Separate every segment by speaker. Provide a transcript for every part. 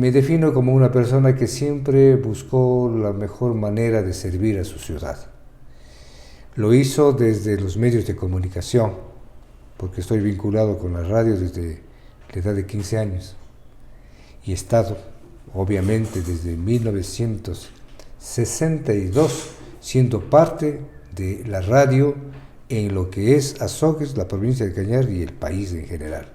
Speaker 1: Me defino como una persona que siempre buscó la mejor manera de servir a su ciudad. Lo hizo desde los medios de comunicación, porque estoy vinculado con la radio desde la edad de 15 años. Y he estado, obviamente, desde 1962, siendo parte de la radio en lo que es Azogues, la provincia de Cañar y el país en general.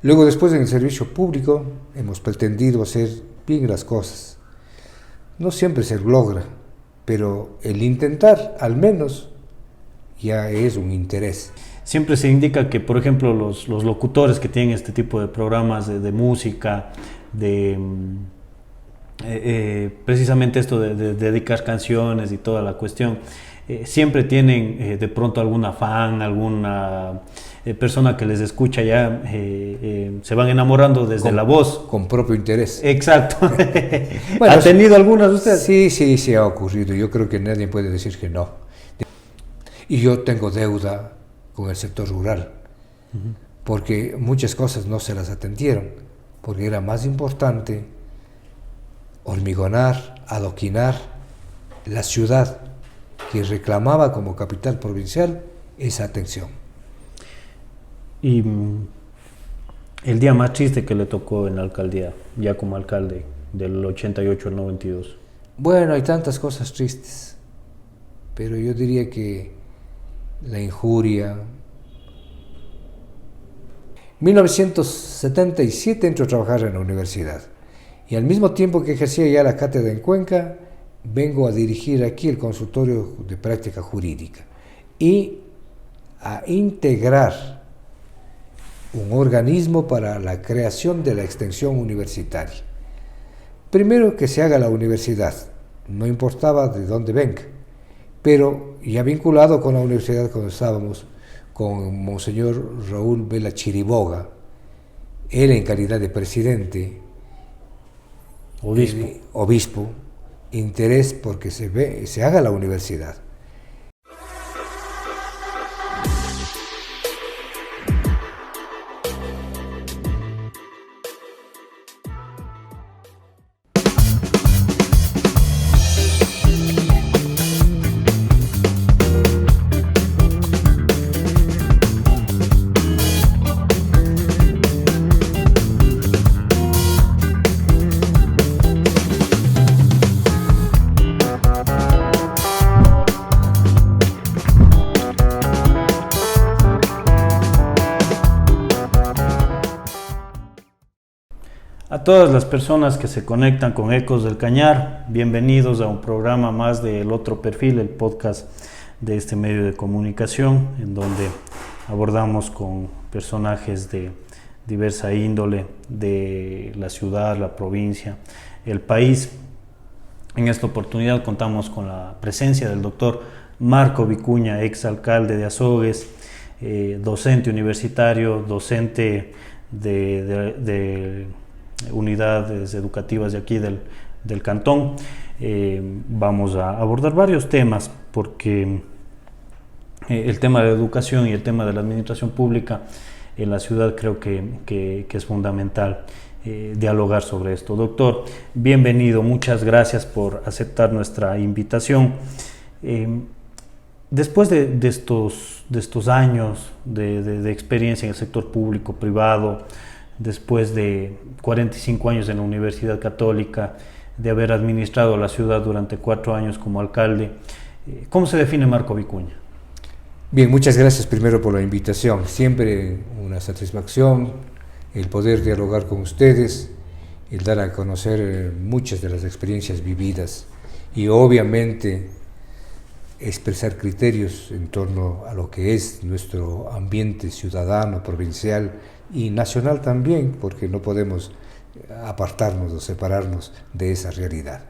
Speaker 1: Luego, después, en el servicio público, hemos pretendido hacer bien las cosas. No siempre se logra, pero el intentar, al menos, ya es un interés.
Speaker 2: Siempre se indica que, por ejemplo, los locutores que tienen este tipo de programas de música, precisamente esto de dedicar canciones y toda la cuestión, siempre tienen de pronto alguna fan, alguna persona que les escucha ya, se van enamorando desde la voz.
Speaker 1: Con propio interés.
Speaker 2: Exacto.
Speaker 1: Bueno,
Speaker 2: ¿Ha tenido algunas usted?
Speaker 1: Sí, ha ocurrido. Yo creo que nadie puede decir que no. Y yo tengo deuda con el sector rural, porque muchas cosas no se las atendieron, porque era más importante hormigonar, adoquinar la ciudad que reclamaba como capital provincial esa atención.
Speaker 2: Y el día más triste que le tocó en la alcaldía, ya como alcalde, del 88 al 92.
Speaker 1: Bueno, hay tantas cosas tristes, pero yo diría que la injuria. 1977 entro a trabajar en la universidad y al mismo tiempo que ejercía ya la cátedra en Cuenca, vengo a dirigir aquí el consultorio de práctica jurídica y a integrar un organismo para la creación de la extensión universitaria. Primero que se haga la universidad, no importaba de dónde venga, pero ya vinculado con la universidad cuando estábamos con Monseñor Raúl Vela Chiriboga, él en calidad de presidente, obispo, interés porque se haga la universidad.
Speaker 2: A todas las personas que se conectan con Ecos del Cañar, bienvenidos a un programa más de El Otro Perfil, el podcast de este medio de comunicación, en donde abordamos con personajes de diversa índole de la ciudad, la provincia, el país. En esta oportunidad contamos con la presencia del doctor Marco Vicuña, exalcalde de Azogues, docente universitario, docente de unidades educativas de aquí del cantón. Vamos a abordar varios temas porque el tema de la educación y el tema de la administración pública en la ciudad creo que es fundamental dialogar sobre esto. Doctor, bienvenido, muchas gracias por aceptar nuestra invitación. Después de estos años de experiencia en el sector público, privado, después de 45 años en la Universidad Católica, de haber administrado la ciudad durante 4 años como alcalde, ¿cómo se define Marco Vicuña?
Speaker 1: Bien, muchas gracias primero por la invitación. Siempre una satisfacción el poder dialogar con ustedes, el dar a conocer muchas de las experiencias vividas y obviamente expresar criterios en torno a lo que es nuestro ambiente ciudadano, provincial y nacional también, porque no podemos apartarnos o separarnos de esa realidad.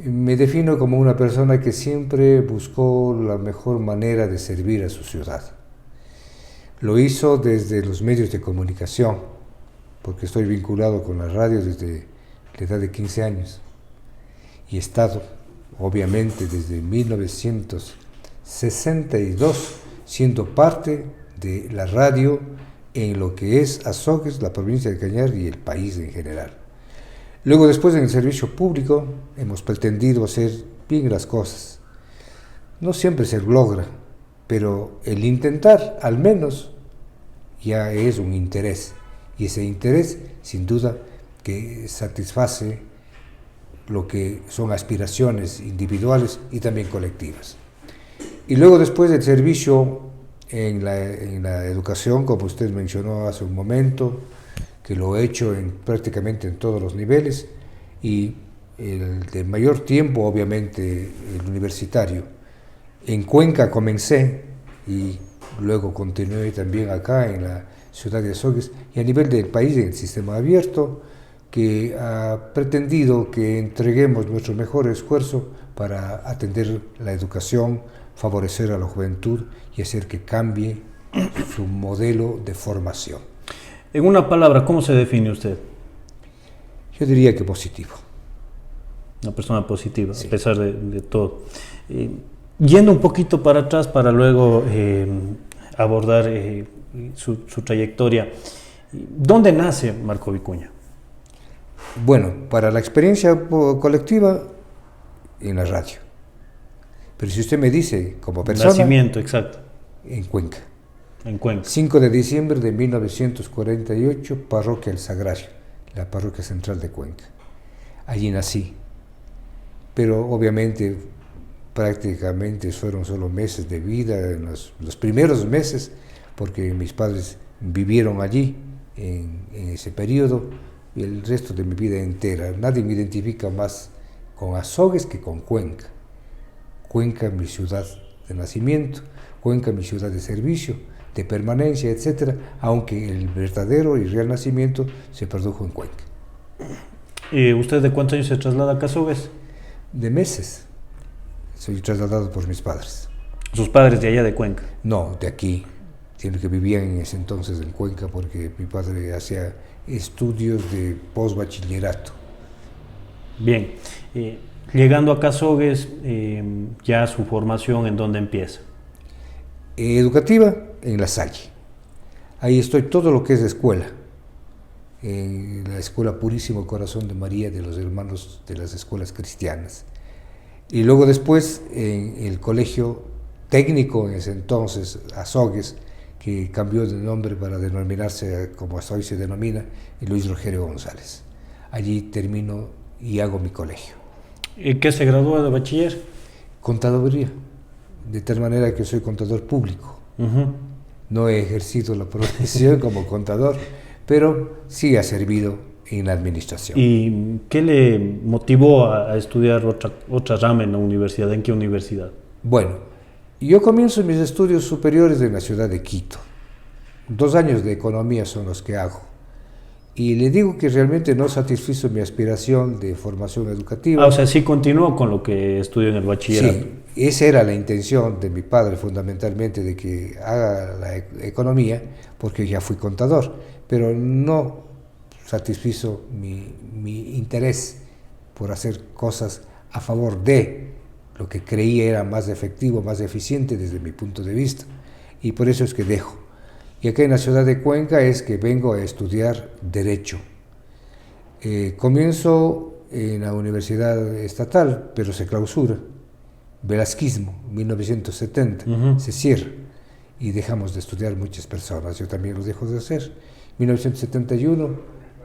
Speaker 1: Me defino como una persona que siempre buscó la mejor manera de servir a su ciudad. Lo hizo desde los medios de comunicación, porque estoy vinculado con la radio desde la edad de 15 años y he estado, obviamente, desde 1962 siendo parte de la radio en lo que es Azogues, la provincia de Cañar y el país en general. Luego, después, en el servicio público, hemos pretendido hacer bien las cosas. No siempre se logra, pero el intentar, al menos, ya es un interés. Y ese interés, sin duda, que satisface lo que son aspiraciones individuales y también colectivas. Y luego, después del servicio en la educación, como usted mencionó hace un momento, que lo he hecho prácticamente en todos los niveles, y el de mayor tiempo, obviamente, el universitario. En Cuenca comencé y luego continué también acá en la ciudad de Azogues, y a nivel del país en el sistema abierto, que ha pretendido que entreguemos nuestro mejor esfuerzo para atender la educación, favorecer a la juventud y hacer que cambie su modelo de formación.
Speaker 2: En una palabra, ¿cómo se define usted?
Speaker 1: Yo diría que positivo.
Speaker 2: Una persona positiva,
Speaker 1: Sí.
Speaker 2: a pesar de todo. Yendo un poquito para atrás para luego abordar su trayectoria, ¿dónde nace Marco Vicuña?
Speaker 1: Bueno, para la experiencia colectiva, en la radio. Pero si usted me dice, como persona,
Speaker 2: Nacimiento, exacto,
Speaker 1: en Cuenca.
Speaker 2: en Cuenca.
Speaker 1: 5 de diciembre de 1948, Parroquia El Sagrario, la parroquia central de Cuenca. Allí nací. Pero obviamente, prácticamente fueron solo meses de vida, en los primeros meses, porque mis padres vivieron allí en ese periodo, y el resto de mi vida entera. Nadie me identifica más con Azogues que con Cuenca. Cuenca, mi ciudad de nacimiento, Cuenca, mi ciudad de servicio, de permanencia, etc., aunque el verdadero y real nacimiento se produjo en Cuenca.
Speaker 2: ¿Usted de cuántos años se traslada a Azogues?
Speaker 1: De meses soy trasladado por mis padres.
Speaker 2: Sus padres de allá de Cuenca.
Speaker 1: No, de aquí, sino que vivían en ese entonces en Cuenca, porque mi padre hacía estudios de postbachillerato.
Speaker 2: Bien, llegando a Azogues, ya su formación, ¿en dónde empieza?
Speaker 1: Educativa, en La Salle. Ahí estoy todo lo que es escuela. En la Escuela Purísimo Corazón de María de los Hermanos de las Escuelas Cristianas. Y luego después en el Colegio Técnico, en ese entonces, Azogues, que cambió de nombre para denominarse, como hasta hoy se denomina, Luis Rogelio González. Allí termino y hago mi colegio.
Speaker 2: ¿Y qué se graduó de bachiller?
Speaker 1: Contaduría, de tal manera que soy contador público. No he ejercido la profesión como contador, pero sí ha servido en la administración.
Speaker 2: ¿Y qué le motivó a estudiar otra rama en la universidad? ¿En qué universidad?
Speaker 1: Bueno, yo comienzo mis estudios superiores en la ciudad de Quito. 2 años de economía son los que hago. Y le digo que realmente no satisfizo mi aspiración de formación educativa.
Speaker 2: O sea, sí continuó con lo que estudió en el bachillerato.
Speaker 1: Sí, esa era la intención de mi padre fundamentalmente, de que haga la economía, porque ya fui contador, pero no satisfizo mi interés por hacer cosas a favor de lo que creía era más efectivo, más eficiente desde mi punto de vista, y por eso es que dejo. Y acá en la ciudad de Cuenca es que vengo a estudiar Derecho. Comienzo en la Universidad Estatal, pero se clausura. Velasquismo, 1970, se cierra y dejamos de estudiar muchas personas. Yo también lo dejo de hacer. 1971,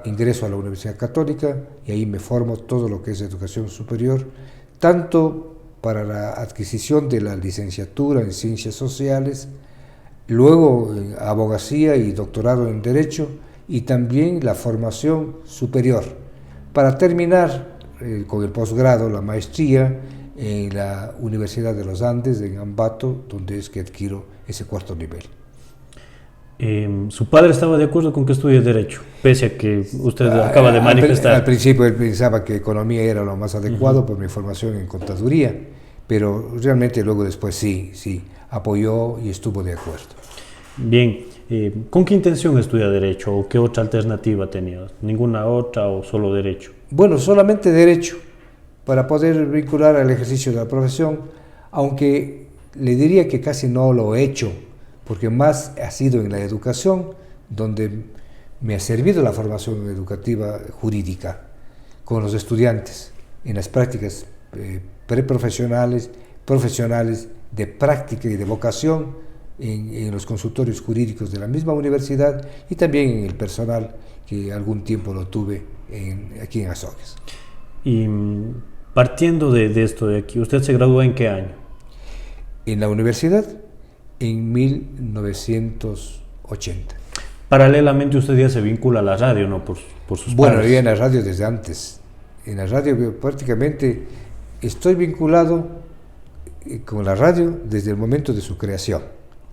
Speaker 1: ingreso a la Universidad Católica y ahí me formo todo lo que es educación superior, tanto para la adquisición de la licenciatura en Ciencias Sociales, luego abogacía y doctorado en Derecho, y también la formación superior, para terminar con el posgrado, la maestría, en la Universidad de los Andes, en Ambato, donde es que adquiero ese 4º nivel.
Speaker 2: ¿Su padre estaba de acuerdo con que estudie Derecho, pese a que usted acaba de manifestar?
Speaker 1: Al principio él pensaba que Economía era lo más adecuado por mi formación en Contaduría, pero realmente luego después sí, apoyó y estuvo de acuerdo.
Speaker 2: Bien, ¿con qué intención estudia Derecho o qué otra alternativa tenía? ¿Ninguna otra o solo Derecho?
Speaker 1: Bueno, solamente Derecho, para poder vincular al ejercicio de la profesión, aunque le diría que casi no lo he hecho, porque más ha sido en la educación, donde me ha servido la formación educativa jurídica, con los estudiantes en las prácticas preprofesionales, profesionales, de práctica y de vocación en los consultorios jurídicos de la misma universidad y también en el personal que algún tiempo lo tuve aquí en Azogues.
Speaker 2: Y partiendo de esto de aquí, ¿usted se graduó en qué año?
Speaker 1: En la universidad, en 1980.
Speaker 2: Paralelamente usted ya se vincula a la radio, ¿no? Por sus
Speaker 1: Bueno,
Speaker 2: padres.
Speaker 1: yo en la radio desde antes. En la radio prácticamente estoy vinculado con la radio desde el momento de su creación.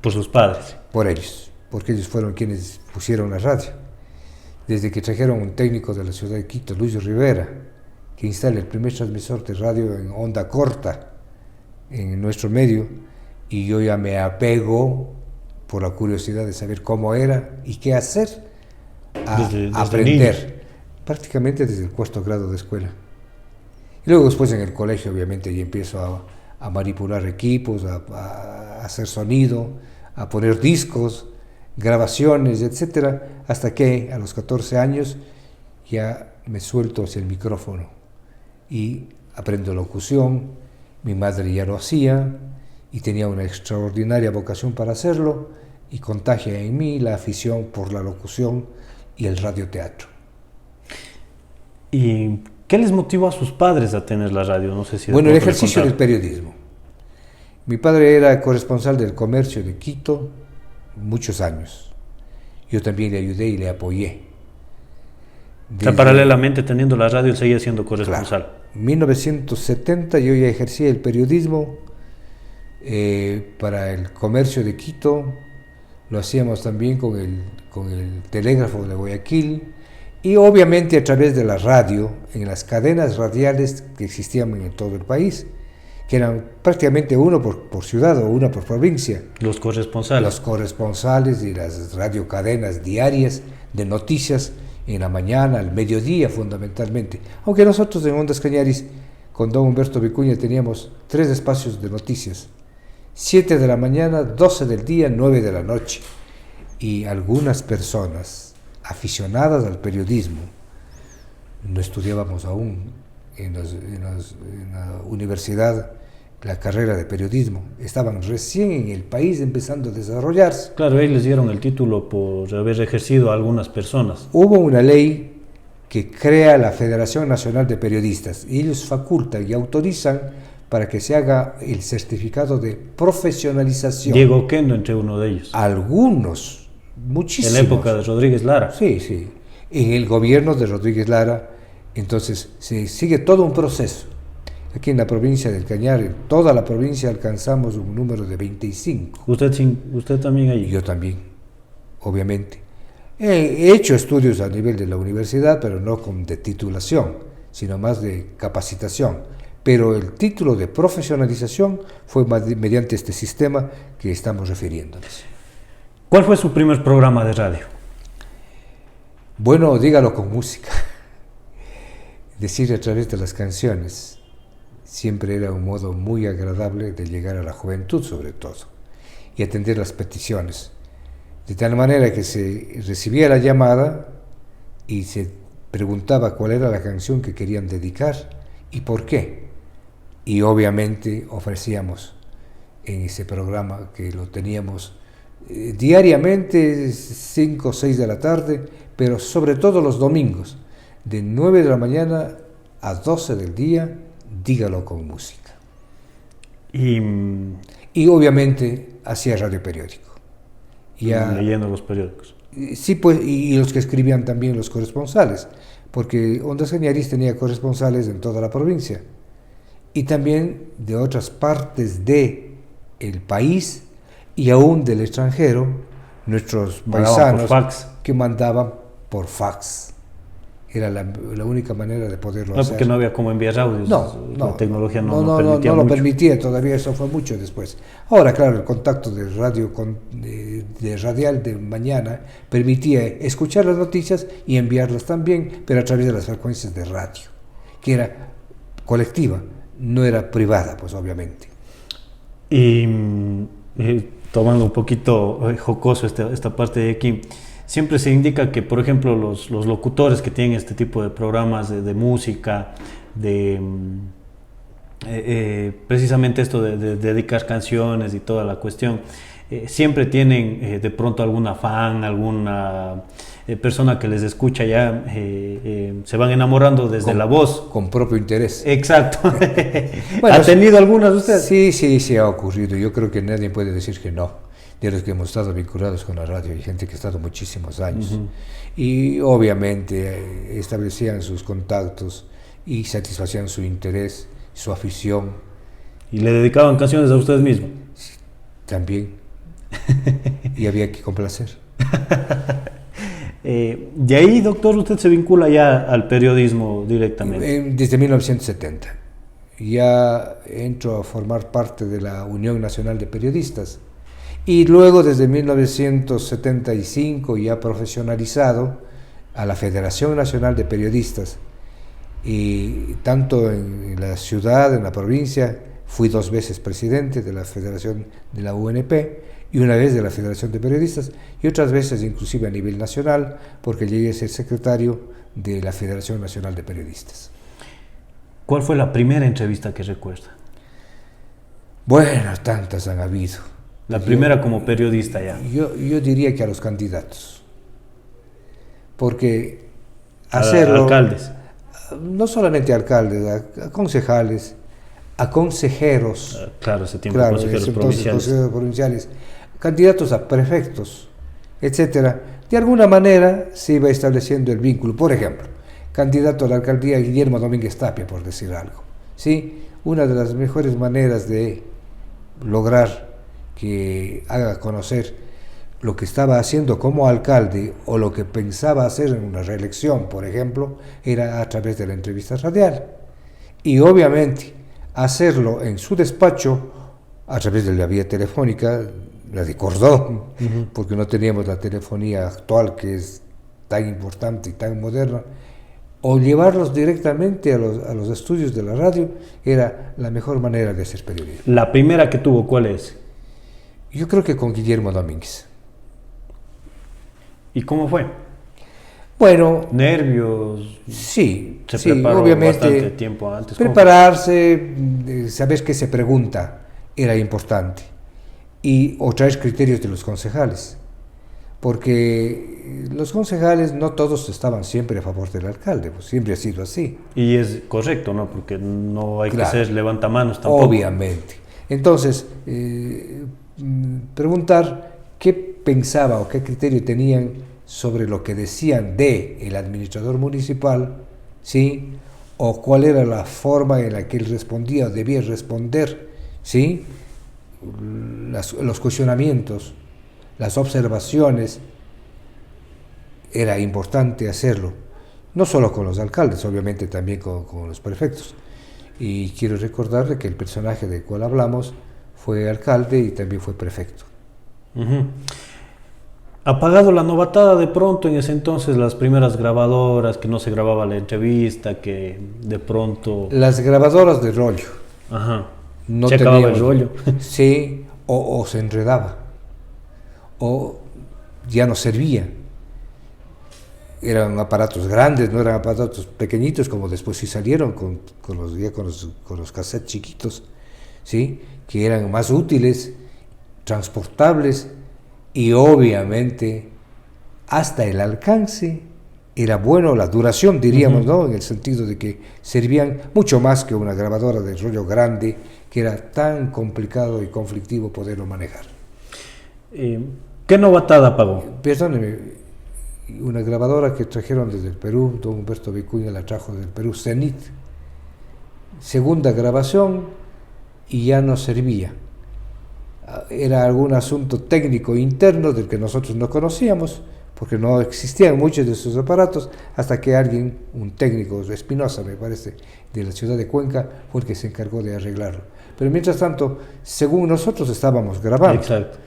Speaker 2: Por sus padres.
Speaker 1: Por ellos, porque ellos fueron quienes pusieron la radio. Desde que trajeron un técnico de la ciudad de Quito, Luis Rivera, que instala el primer transmisor de radio en onda corta en nuestro medio, y yo ya me apego por la curiosidad de saber cómo era y qué hacer, desde aprender, niño. Prácticamente desde el 4º grado de escuela. Y luego después en el colegio, obviamente, ya empiezo a manipular equipos, a hacer sonido, a poner discos, grabaciones, etcétera, hasta que a los 14 años ya me suelto hacia el micrófono y aprendo locución. Mi madre ya lo hacía y tenía una extraordinaria vocación para hacerlo, y contagia en mí la afición por la locución y el radioteatro.
Speaker 2: ¿Y qué les motivó a sus padres a tener la radio? No sé si
Speaker 1: bueno, el ejercicio del periodismo. Mi padre era corresponsal del Comercio de Quito muchos años. Yo también le ayudé y le apoyé.
Speaker 2: O sea, paralelamente teniendo la radio, él seguía siendo corresponsal.
Speaker 1: Claro. En 1970 yo ya ejercía el periodismo para el Comercio de Quito. Lo hacíamos también con el telégrafo de Guayaquil y obviamente a través de la radio, en las cadenas radiales que existían en todo el país, que eran prácticamente uno por ciudad o una por provincia.
Speaker 2: Los corresponsales.
Speaker 1: Los corresponsales y las radiocadenas diarias de noticias en la mañana, al mediodía fundamentalmente. Aunque nosotros en Ondas Cañaris, con don Humberto Vicuña, teníamos 3 espacios de noticias. 7 de la mañana, 12 del día, 9 de la noche. Y algunas personas aficionadas al periodismo, no estudiábamos aún en la universidad la carrera de periodismo, estaban recién en el país empezando a desarrollarse.
Speaker 2: Claro, ahí les dieron el título por haber ejercido a algunas personas.
Speaker 1: Hubo una ley que crea la Federación Nacional de Periodistas y ellos facultan y autorizan para que se haga el certificado de profesionalización.
Speaker 2: Diego Oquendo entre uno de ellos.
Speaker 1: Algunos, muchísimos.
Speaker 2: En la época de Rodríguez Lara.
Speaker 1: Sí, sí. En el gobierno de Rodríguez Lara, entonces se sigue todo un proceso. Aquí en la provincia del Cañar, en toda la provincia alcanzamos un número de 25.
Speaker 2: ¿Usted también ahí?
Speaker 1: Yo también, obviamente. He hecho estudios a nivel de la universidad, pero no de titulación, sino más de capacitación. Pero el título de profesionalización fue mediante este sistema que estamos refiriéndonos.
Speaker 2: ¿Cuál fue su primer programa de radio?
Speaker 1: Bueno, dígalo con música. Decir a través de las canciones siempre era un modo muy agradable de llegar a la juventud, sobre todo, y atender las peticiones. De tal manera que se recibía la llamada y se preguntaba cuál era la canción que querían dedicar y por qué. Y obviamente ofrecíamos en ese programa, que lo teníamos diariamente, 5 o 6 de la tarde, pero sobre todo los domingos, de 9 de la mañana a 12 del día, dígalo con música. Y obviamente hacía radio periódico.
Speaker 2: Leyendo los periódicos.
Speaker 1: Sí, pues, y los que escribían también los corresponsales, porque Ondas Cañaris tenía corresponsales en toda la provincia y también de otras partes del país y aún del extranjero, nuestros paisanos que mandaban por fax. Era la única manera de poderlo hacer.
Speaker 2: Porque no había cómo enviar audios.
Speaker 1: No,
Speaker 2: la tecnología no
Speaker 1: lo permitía todavía, eso fue mucho después. Ahora, claro, el contacto de radio de radial de mañana permitía escuchar las noticias y enviarlas también, pero a través de las frecuencias de radio, que era colectiva, no era privada, pues obviamente.
Speaker 2: Y tomando un poquito jocoso esta parte de aquí, siempre se indica que, por ejemplo, los locutores que tienen este tipo de programas de música, precisamente esto de dedicar canciones y toda la cuestión, siempre tienen de pronto alguna fan, alguna persona que les escucha ya, se van enamorando desde la voz.
Speaker 1: Con propio interés.
Speaker 2: Exacto.
Speaker 1: Bueno,
Speaker 2: ¿Ha tenido algunas usted?
Speaker 1: Sí, ha ocurrido. Yo creo que nadie puede decir que no. De los que hemos estado vinculados con la radio, hay gente que ha estado muchísimos años. Uh-huh. Y obviamente establecían sus contactos y satisfacían su interés, su afición.
Speaker 2: ¿Y le dedicaban canciones a usted mismo?
Speaker 1: Sí, también. Y había que complacer.
Speaker 2: De ahí, doctor, usted se vincula ya al periodismo directamente.
Speaker 1: Desde 1970. Ya entro a formar parte de la Unión Nacional de Periodistas. Y luego, desde 1975, ya profesionalizado a la Federación Nacional de Periodistas. Y tanto en la ciudad, en la provincia, fui 2 veces presidente de la Federación de la UNP y una vez de la Federación de Periodistas, y otras veces inclusive a nivel nacional, porque llegué a ser secretario de la Federación Nacional de Periodistas.
Speaker 2: ¿Cuál fue la primera entrevista que recuerda?
Speaker 1: Bueno, tantas han habido.
Speaker 2: La primera como periodista ya.
Speaker 1: Yo diría que a los candidatos, porque hacerlo...
Speaker 2: A alcaldes.
Speaker 1: No solamente a alcaldes, a concejales, a consejeros.
Speaker 2: Claro, ese tiempo, claro,
Speaker 1: consejeros provinciales, candidatos a prefectos, etcétera. De alguna manera se iba estableciendo el vínculo. Por ejemplo, candidato a la alcaldía Guillermo Domínguez Tapia, por decir algo. ¿Sí? Una de las mejores maneras de lograr que haga conocer lo que estaba haciendo como alcalde o lo que pensaba hacer en una reelección, por ejemplo, era a través de la entrevista radial. Y obviamente hacerlo en su despacho a través de la vía telefónica, la de cordón, uh-huh, porque no teníamos la telefonía actual que es tan importante y tan moderna, o llevarlos directamente a los estudios de la radio, era la mejor manera de hacer periodismo.
Speaker 2: ¿La primera que tuvo cuál es?
Speaker 1: Yo creo que con Guillermo Domínguez.
Speaker 2: ¿Y cómo fue?
Speaker 1: Bueno,
Speaker 2: nervios.
Speaker 1: Sí,
Speaker 2: se preparó
Speaker 1: obviamente,
Speaker 2: bastante tiempo antes.
Speaker 1: Prepararse, saber qué se pregunta era importante, o traer criterios de los concejales, porque los concejales no todos estaban siempre a favor del alcalde, pues siempre ha sido así.
Speaker 2: Y es correcto, ¿no? Porque no hay que ser levantamanos tampoco.
Speaker 1: Obviamente. Entonces, preguntar qué pensaba o qué criterio tenían sobre lo que decían el administrador municipal, ¿sí? O cuál era la forma en la que él respondía o debía responder, ¿sí? Los cuestionamientos, las observaciones, era importante hacerlo, no solo con los alcaldes, obviamente también con los prefectos. Y quiero recordarle que el personaje del cual hablamos fue alcalde y también fue prefecto.
Speaker 2: Uh-huh. ¿Ha pagado la novatada de pronto en ese entonces las primeras grabadoras, que no se grababa la entrevista, que de pronto...
Speaker 1: Las grabadoras de rollo.
Speaker 2: Ajá.
Speaker 1: No
Speaker 2: se acababa el rollo.
Speaker 1: Sí, o se enredaba, o ya no servía. Eran aparatos grandes, no eran aparatos pequeñitos como después sí salieron con los cassettes chiquitos, ¿sí? Que eran más útiles, transportables, y obviamente hasta el alcance era bueno, la duración diríamos, uh-huh, ¿no? En el sentido de que servían mucho más que una grabadora de rollo grande, que era tan complicado y conflictivo poderlo manejar.
Speaker 2: ¿Qué novatada pagó?
Speaker 1: Perdóneme, una grabadora que trajeron desde el Perú, don Humberto Vicuña la trajo del Perú, Zenit. Segunda grabación y ya no servía. Era algún asunto técnico interno del que nosotros no conocíamos, porque no existían muchos de esos aparatos, hasta que alguien, un técnico, Espinosa me parece, de la ciudad de Cuenca, fue el que se encargó de arreglarlo. Pero mientras tanto, según nosotros estábamos grabando.
Speaker 2: Exacto.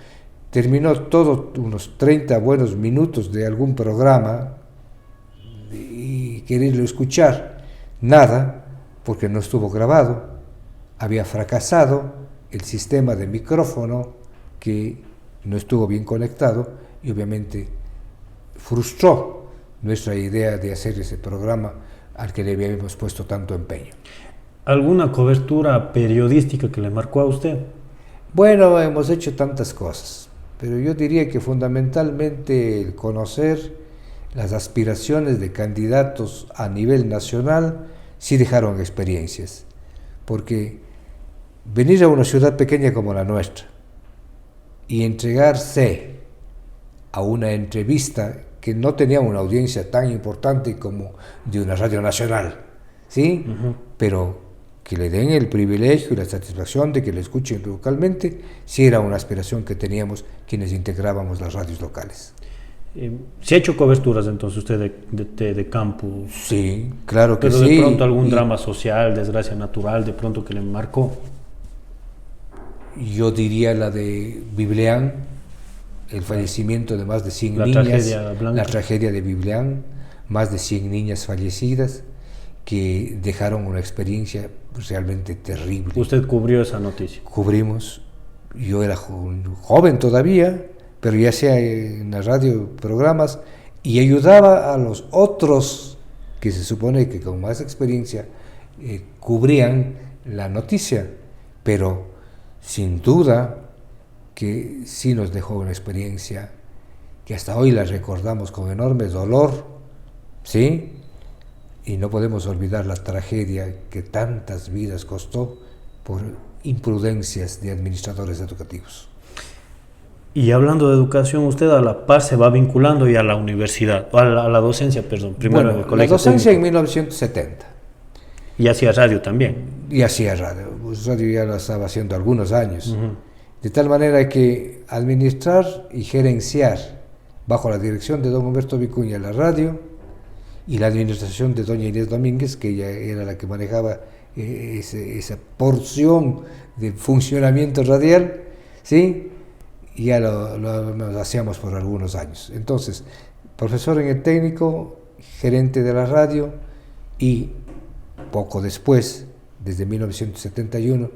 Speaker 1: Terminó todo unos 30 buenos minutos de algún programa y quererlo escuchar, nada, porque no estuvo grabado, había fracasado el sistema de micrófono que no estuvo bien conectado y obviamente frustró nuestra idea de hacer ese programa al que le habíamos puesto tanto empeño.
Speaker 2: ¿Alguna cobertura periodística que le marcó a usted?
Speaker 1: Bueno, hemos hecho tantas cosas, pero yo diría que fundamentalmente el conocer las aspiraciones de candidatos a nivel nacional sí dejaron experiencias, porque venir a una ciudad pequeña como la nuestra y entregarse a una entrevista que no tenía una audiencia tan importante como de una radio nacional, ¿sí? Pero que le den el privilegio y la satisfacción de que le escuchen localmente, sí era una aspiración que teníamos quienes integrábamos las radios locales.
Speaker 2: ¿Se ha hecho coberturas entonces usted de campo?
Speaker 1: Sí, claro que
Speaker 2: pero
Speaker 1: sí.
Speaker 2: Pero de pronto algún drama social, desgracia natural, de pronto que le marcó.
Speaker 1: Yo diría la de Biblián, el fallecimiento de más de 100 niñas, la tragedia de Biblián, más de 100 niñas fallecidas que dejaron una experiencia realmente terrible.
Speaker 2: ¿Usted cubrió esa noticia?
Speaker 1: Cubrimos, yo era joven todavía, pero ya hacía en la radio programas y ayudaba a los otros que se supone que con más experiencia cubrían la noticia, pero sin duda que sí nos dejó una experiencia que hasta hoy la recordamos con enorme dolor, ¿sí? Y no podemos olvidar la tragedia que tantas vidas costó por imprudencias de administradores educativos.
Speaker 2: Y hablando de educación, usted a la par se va vinculando y a la universidad, a la docencia, perdón, primero en el colegio.
Speaker 1: La docencia
Speaker 2: técnico.
Speaker 1: En 1970.
Speaker 2: Y hacía radio también.
Speaker 1: Y hacía radio, pues radio ya lo estaba haciendo algunos años. De tal manera que administrar y gerenciar bajo la dirección de don Humberto Vicuña la radio y la administración de doña Inés Domínguez, que ella era la que manejaba esa porción de funcionamiento radial, ¿sí? Y ya lo hacíamos por algunos años. Entonces, profesor en el técnico, gerente de la radio y poco después, desde 1971,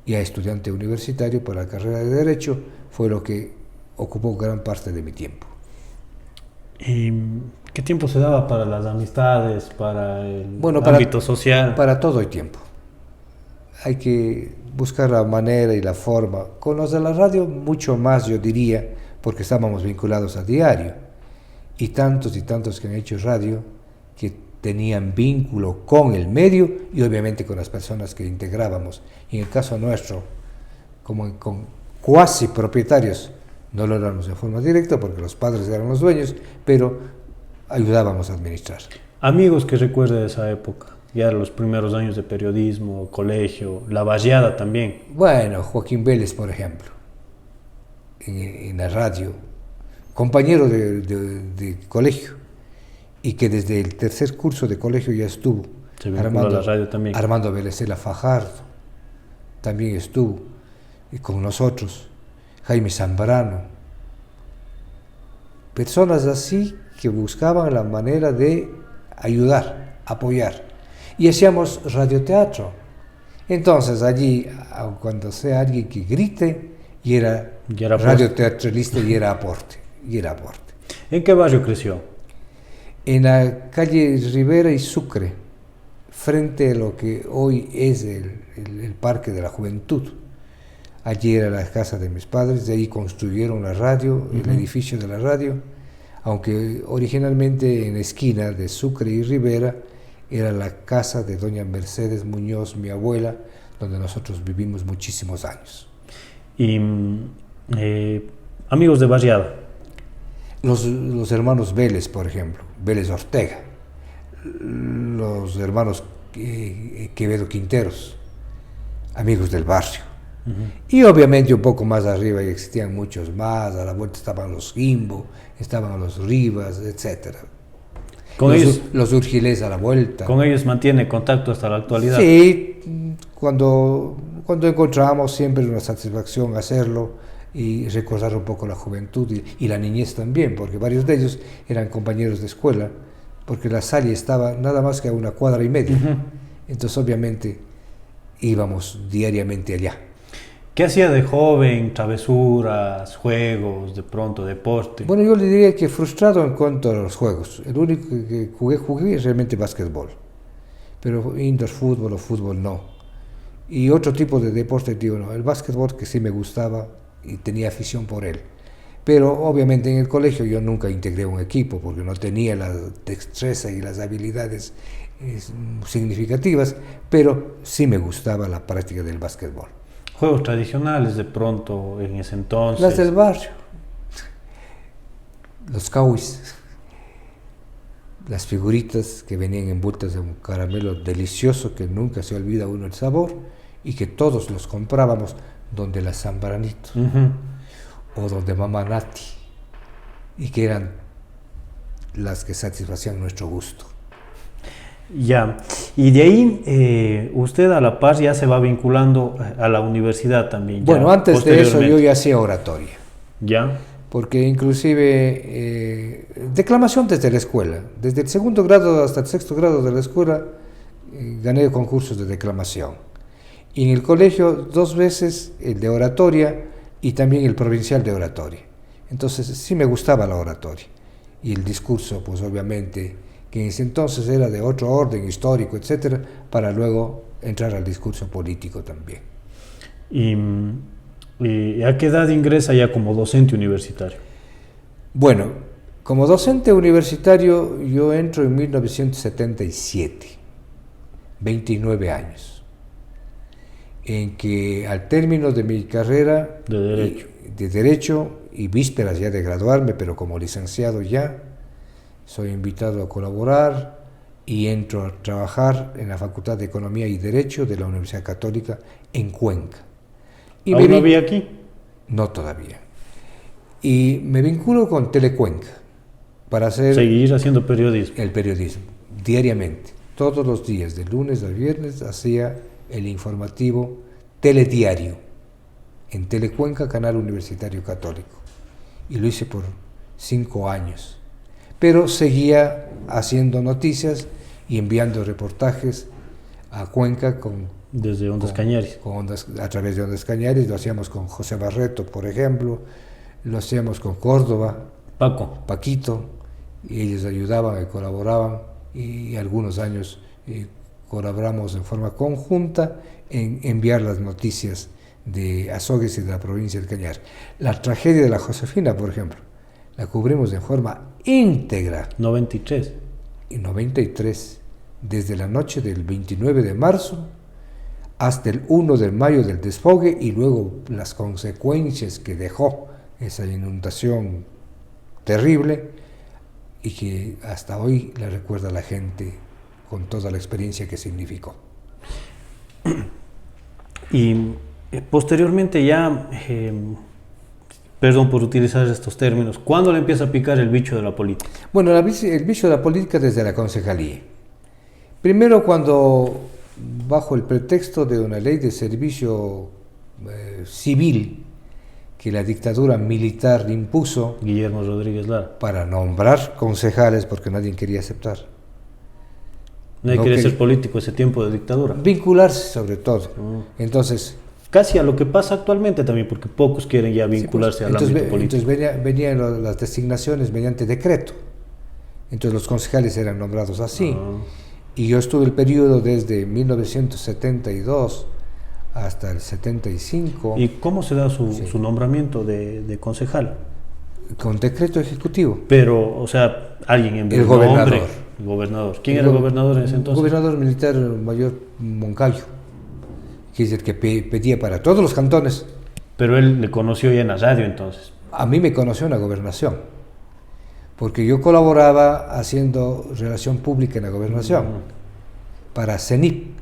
Speaker 1: ya estudiante universitario para la carrera de Derecho, fue lo que ocupó gran parte de mi tiempo.
Speaker 2: ¿Y qué tiempo se daba para las amistades, para el ámbito social?
Speaker 1: Para todo hay tiempo. Hay que buscar la manera y la forma. Con los de la radio mucho más, yo diría, porque estábamos vinculados a diario. Y tantos que han hecho radio, que tenían vínculo con el medio y obviamente con las personas que integrábamos. Y en el caso nuestro, como con cuasi propietarios, no lo éramos de forma directa porque los padres eran los dueños, pero ayudábamos a administrar.
Speaker 2: Amigos que recuerde de esa época, ya los primeros años de periodismo, colegio, la barriada también.
Speaker 1: Bueno, Joaquín Vélez, por ejemplo, en la radio, compañero de colegio, y que desde el tercer curso de colegio ya estuvo.
Speaker 2: Se vinculó a la radio también.
Speaker 1: Armando Belecela Fajardo también estuvo y con nosotros. Jaime Zambrano. Personas así que buscaban la manera de ayudar, apoyar. Y hacíamos radioteatro. Entonces allí, cuando sea alguien que grite, y era radioteatralista y era aporte.
Speaker 2: ¿En qué barrio creció?
Speaker 1: En la calle Rivera y Sucre, frente a lo que hoy es el Parque de la Juventud. Allí era la casa de mis padres, de ahí construyeron la radio, el edificio de la radio, aunque originalmente en la esquina de Sucre y Rivera era la casa de doña Mercedes Muñoz, mi abuela, donde nosotros vivimos muchísimos años.
Speaker 2: Y amigos de barriada.
Speaker 1: Los hermanos Vélez, por ejemplo, Vélez Ortega, los hermanos Quevedo Quinteros, amigos del barrio. Y obviamente un poco más arriba existían muchos más, a la vuelta estaban los Gimbo, estaban los Rivas, etc. Los Urgilés a la vuelta.
Speaker 2: ¿Con ellos mantiene contacto hasta la actualidad?
Speaker 1: Sí, cuando encontramos siempre una satisfacción hacerlo y recordar un poco la juventud y la niñez también, porque varios de ellos eran compañeros de escuela, porque la Salle estaba nada más que a 1,5 cuadras. Entonces obviamente íbamos diariamente allá.
Speaker 2: ¿Qué hacía de joven? Travesuras, juegos, de pronto deporte.
Speaker 1: Bueno, yo le diría que frustrado en cuanto a los juegos. El único que jugué es realmente básquetbol. Pero indoor fútbol o fútbol no. Y otro tipo de deporte, digo, no. El básquetbol que sí me gustaba y tenía afición por él. Pero obviamente en el colegio yo nunca integré un equipo porque no tenía la destreza y las habilidades significativas, pero sí me gustaba la práctica del básquetbol.
Speaker 2: Juegos tradicionales de pronto en ese entonces.
Speaker 1: Las del barrio, los cowboys, las figuritas que venían envueltas en un caramelo delicioso que nunca se olvida uno el sabor y que todos los comprábamos donde la Zambranito o donde Mamá Nati y que eran las que satisfacían nuestro gusto.
Speaker 2: Ya, y de ahí usted a la par ya se va vinculando a la universidad también.
Speaker 1: Bueno, antes de eso yo ya hacía oratoria.
Speaker 2: Ya.
Speaker 1: Porque inclusive declamación desde la escuela, desde el segundo grado hasta el sexto grado de la escuela gané concursos de declamación. Y en el colegio 2 veces el de oratoria y también el provincial de oratoria. Entonces sí me gustaba la oratoria. Y el discurso, pues obviamente, que en ese entonces era de otro orden histórico, etcétera, para luego entrar al discurso político también.
Speaker 2: ¿Y a qué edad ingresa ya como docente universitario?
Speaker 1: Bueno, como docente universitario yo entro en 1977, 29 años, en que al término de mi carrera de Derecho y vísperas ya de graduarme, pero como licenciado ya, soy invitado a colaborar y entro a trabajar en la Facultad de Economía y Derecho de la Universidad Católica en Cuenca. Y
Speaker 2: ¿Aún no había aquí?
Speaker 1: No todavía. Y me vinculo con Telecuenca para
Speaker 2: seguir haciendo periodismo.
Speaker 1: El periodismo, diariamente. Todos los días, de lunes a viernes, hacía el informativo Telediario en Telecuenca, Canal Universitario Católico. Y lo hice por 5 años. Pero seguía haciendo noticias y enviando reportajes a Cuenca
Speaker 2: desde Ondas Cañaris.
Speaker 1: A través de Ondas Cañaris, lo hacíamos con José Barreto, por ejemplo, lo hacíamos con Córdoba, Paquito, y ellos ayudaban y colaboraban, y algunos años colaboramos en forma conjunta en enviar las noticias de Azogues y de la provincia del Cañar. La tragedia de la Josefina, por ejemplo, la cubrimos de forma íntegra.
Speaker 2: 93.
Speaker 1: Y 93, desde la noche del 29 de marzo hasta el 1 de mayo del desfogue y luego las consecuencias que dejó esa inundación terrible y que hasta hoy la recuerda la gente con toda la experiencia que significó.
Speaker 2: Y posteriormente ya, perdón por utilizar estos términos, ¿cuándo le empieza a picar el bicho de la política?
Speaker 1: Bueno, el bicho de la política desde la concejalía. Primero cuando, bajo el pretexto de una ley de servicio civil que la dictadura militar impuso,
Speaker 2: Guillermo Rodríguez Lara,
Speaker 1: para nombrar concejales porque nadie quería aceptar.
Speaker 2: Nadie quería ser político ese tiempo de dictadura.
Speaker 1: Vincularse sobre todo. Entonces,
Speaker 2: casi a lo que pasa actualmente también, porque pocos quieren ya vincularse al ámbito político.
Speaker 1: Entonces venían las designaciones mediante decreto. Entonces los concejales eran nombrados así. Y yo estuve el periodo desde 1972 hasta el 75.
Speaker 2: ¿Y cómo se da su nombramiento de concejal?
Speaker 1: Con decreto ejecutivo.
Speaker 2: Pero, o sea, alguien envió
Speaker 1: el gobernador.
Speaker 2: El gobernador. ¿Quién era el gobernador en ese entonces?
Speaker 1: El gobernador militar mayor Moncayo, que es el que pedía para todos los cantones.
Speaker 2: Pero él le conoció ya en la radio entonces.
Speaker 1: A mí me conoció en la gobernación, porque yo colaboraba haciendo relación pública en la gobernación para CENIP,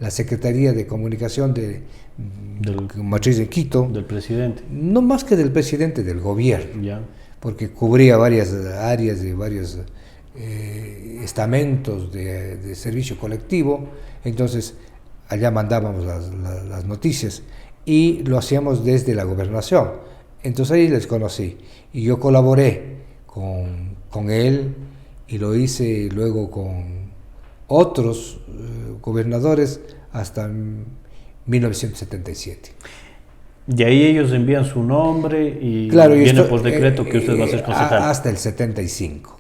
Speaker 1: la Secretaría de Comunicación de matriz de Quito.
Speaker 2: Del presidente.
Speaker 1: No más que del presidente, del gobierno.
Speaker 2: Ya.
Speaker 1: Porque cubría varias áreas de varios estamentos de servicio colectivo. Entonces allá mandábamos las noticias y lo hacíamos desde la gobernación. Entonces ahí les conocí y yo colaboré con él y lo hice luego con otros gobernadores hasta 1977.
Speaker 2: De ahí ellos envían su nombre y
Speaker 1: Claro,
Speaker 2: viene por decreto que usted va a ser concejal.
Speaker 1: Hasta el 75.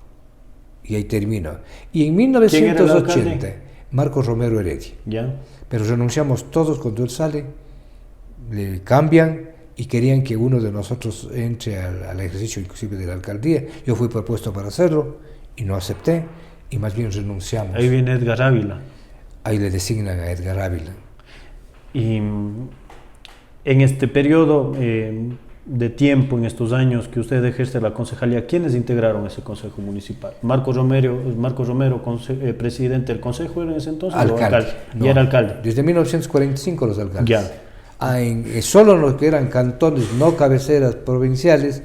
Speaker 1: Y ahí terminó. Y en
Speaker 2: ¿Quién era el
Speaker 1: 1980,
Speaker 2: alcalde?
Speaker 1: Marcos Romero Heredia.
Speaker 2: ¿Ya?
Speaker 1: Pero renunciamos todos cuando él sale, le cambian y querían que uno de nosotros entre al ejercicio inclusive de la alcaldía. Yo fui propuesto para hacerlo y no acepté y más bien renunciamos.
Speaker 2: Ahí viene Edgar Ávila.
Speaker 1: Ahí le designan a Edgar Ávila.
Speaker 2: Y en este periodo de tiempo, en estos años que usted ejerce la concejalía, ¿quiénes integraron ese consejo municipal? Marcos Romero, presidente del consejo era en ese entonces,
Speaker 1: Alcalde.
Speaker 2: No, ya era alcalde.
Speaker 1: Desde 1945 los alcaldes.
Speaker 2: Ya.
Speaker 1: Solo en los que eran cantones, no cabeceras provinciales,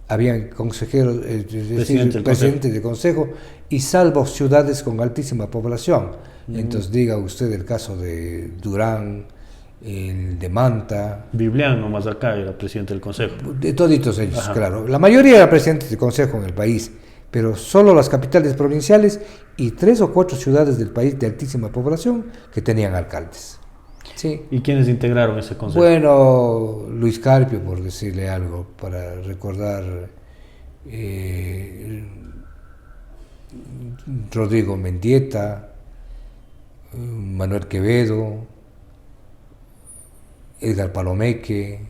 Speaker 1: habían consejeros, es decir, presidentes de consejo, y salvo ciudades con altísima población. Entonces diga usted el caso de Durán, el de Manta.
Speaker 2: Biblián nomás acá era presidente del consejo.
Speaker 1: De toditos ellos,
Speaker 2: Ajá.
Speaker 1: claro. La mayoría era presidentes de consejo en el país, pero solo las capitales provinciales y 3 o 4 ciudades del país de altísima población que tenían alcaldes. Sí.
Speaker 2: ¿Y quiénes integraron ese consejo?
Speaker 1: Bueno, Luis Carpio, por decirle algo, para recordar, Rodrigo Mendieta, Manuel Quevedo, Edgar Palomeque,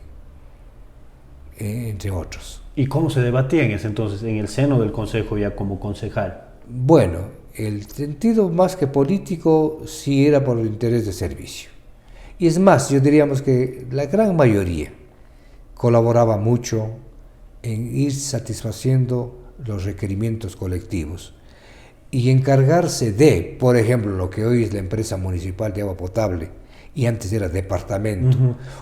Speaker 1: entre otros.
Speaker 2: ¿Y cómo se debatía en ese entonces, en el seno del consejo ya como concejal?
Speaker 1: Bueno, el sentido más que político sí era por el interés de servicio. Y es más, yo diríamos que la gran mayoría colaboraba mucho en ir satisfaciendo los requerimientos colectivos y encargarse de, por ejemplo, lo que hoy es la empresa municipal de agua potable y antes era departamento,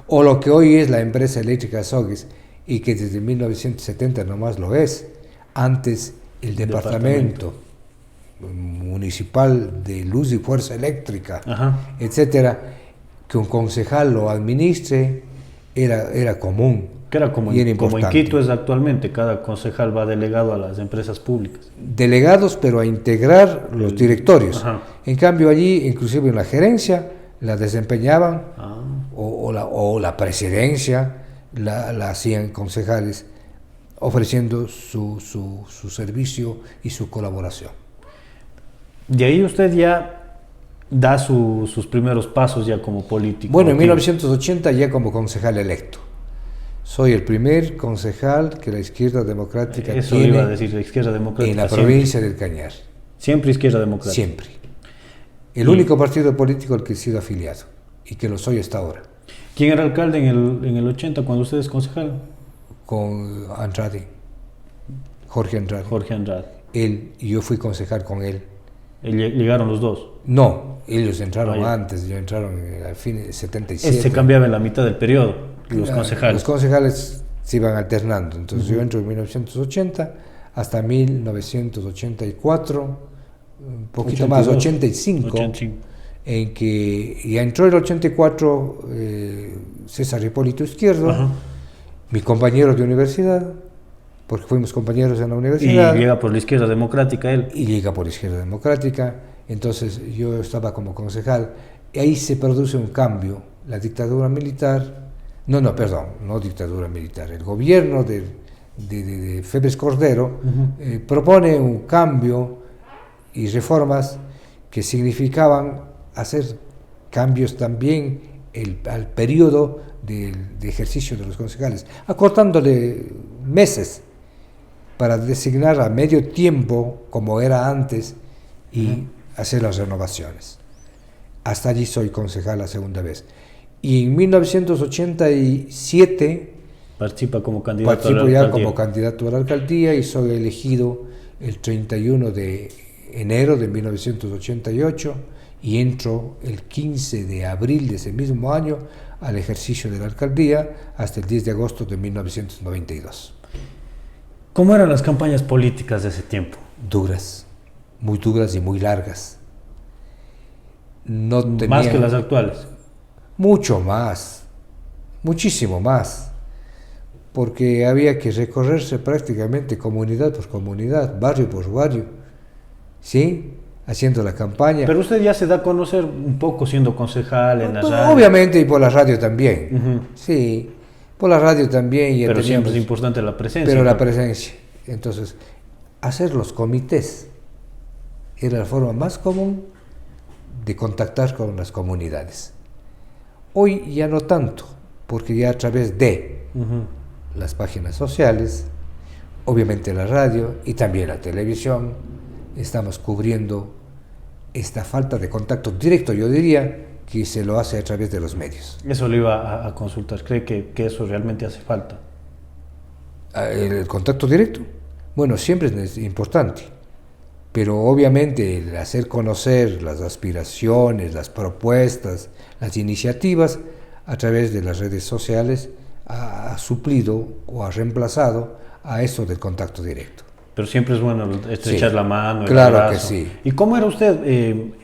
Speaker 1: o lo que hoy es la empresa eléctrica Sogues y que desde 1970 nomás lo es, antes el departamento municipal de luz y fuerza eléctrica,
Speaker 2: Ajá.
Speaker 1: etcétera, que un concejal lo administre era común.
Speaker 2: Que era como
Speaker 1: y era
Speaker 2: en
Speaker 1: importante.
Speaker 2: Quito es actualmente, cada concejal va delegado a las empresas públicas.
Speaker 1: Delegados, pero a integrar los directorios.
Speaker 2: Ajá.
Speaker 1: En cambio allí, inclusive en la gerencia, la desempeñaban,
Speaker 2: Ah.
Speaker 1: o la presidencia la hacían concejales, ofreciendo su servicio y su colaboración.
Speaker 2: De ahí usted ya da sus primeros pasos ya como político.
Speaker 1: Bueno, en
Speaker 2: Aquí.
Speaker 1: 1980 ya como concejal electo. Soy el primer concejal que la izquierda democrática
Speaker 2: Eso
Speaker 1: tiene
Speaker 2: iba a decir, la izquierda democrática.
Speaker 1: en la
Speaker 2: siempre.
Speaker 1: provincia del Cañar.
Speaker 2: Siempre izquierda democrática.
Speaker 1: Siempre. El único partido político al que he sido afiliado y que lo soy hasta ahora.
Speaker 2: ¿Quién era alcalde en el 80 cuando usted es concejal?
Speaker 1: Con Andrade, Jorge Andrade.
Speaker 2: Jorge Andrade.
Speaker 1: Él y yo fui concejal con él.
Speaker 2: Llegaron los dos.
Speaker 1: No, ellos entraron
Speaker 2: ya.
Speaker 1: antes, ellos entraron al fin de 77.
Speaker 2: Se cambiaba en la mitad del periodo, los concejales.
Speaker 1: Los concejales se iban alternando. Entonces yo entro en 1980 hasta 1984, un poquito
Speaker 2: 82,
Speaker 1: más, 85, en que ya entró el 84 César Hipólito Izquierdo,
Speaker 2: Ajá.
Speaker 1: mi compañero de universidad, porque fuimos compañeros en la universidad.
Speaker 2: Y llega por la izquierda democrática él.
Speaker 1: Y llega por Izquierda Democrática. Entonces yo estaba como concejal y ahí se produce un cambio. La dictadura militar, no dictadura militar, el gobierno de Febres Cordero propone un cambio y reformas que significaban hacer cambios también al periodo de ejercicio de los concejales, acortándole meses para designar a medio tiempo, como era antes, y hacer las renovaciones. Hasta allí soy concejal la segunda vez. Y en 1987
Speaker 2: Participa como candidato
Speaker 1: participo
Speaker 2: a la
Speaker 1: ya
Speaker 2: alcaldía.
Speaker 1: como candidato a la alcaldía y soy elegido el 31 de enero de 1988 y entro el 15 de abril de ese mismo año al ejercicio de la alcaldía hasta el 10 de agosto de 1992.
Speaker 2: ¿Cómo eran las campañas políticas de ese tiempo?
Speaker 1: Duras, muy duras y muy largas. No tenían,
Speaker 2: Más que las actuales.
Speaker 1: mucho más, muchísimo más, porque había que recorrerse prácticamente comunidad por comunidad, barrio por barrio, ¿sí? haciendo la campaña.
Speaker 2: Pero usted ya se da a conocer un poco siendo concejal en la radio.
Speaker 1: Obviamente, y por la radio también. Sí, por la radio también.
Speaker 2: Pero siempre es importante la presencia.
Speaker 1: Pero la presencia. Entonces, hacer los comités era la forma más común de contactar con las comunidades. Hoy ya no tanto, porque ya a través de las páginas sociales, obviamente la radio y también la televisión, estamos cubriendo esta falta de contacto directo, yo diría, que se lo hace a través de los medios.
Speaker 2: Eso le iba a consultar. ¿Cree que eso realmente hace falta?
Speaker 1: ¿El contacto directo? Bueno, siempre es importante, pero obviamente el hacer conocer las aspiraciones, las propuestas, las iniciativas a través de las redes sociales ha suplido o ha reemplazado a eso del contacto directo.
Speaker 2: Pero siempre es bueno estrechar la mano, el
Speaker 1: claro
Speaker 2: abrazo.
Speaker 1: Que sí.
Speaker 2: ¿Y cómo era usted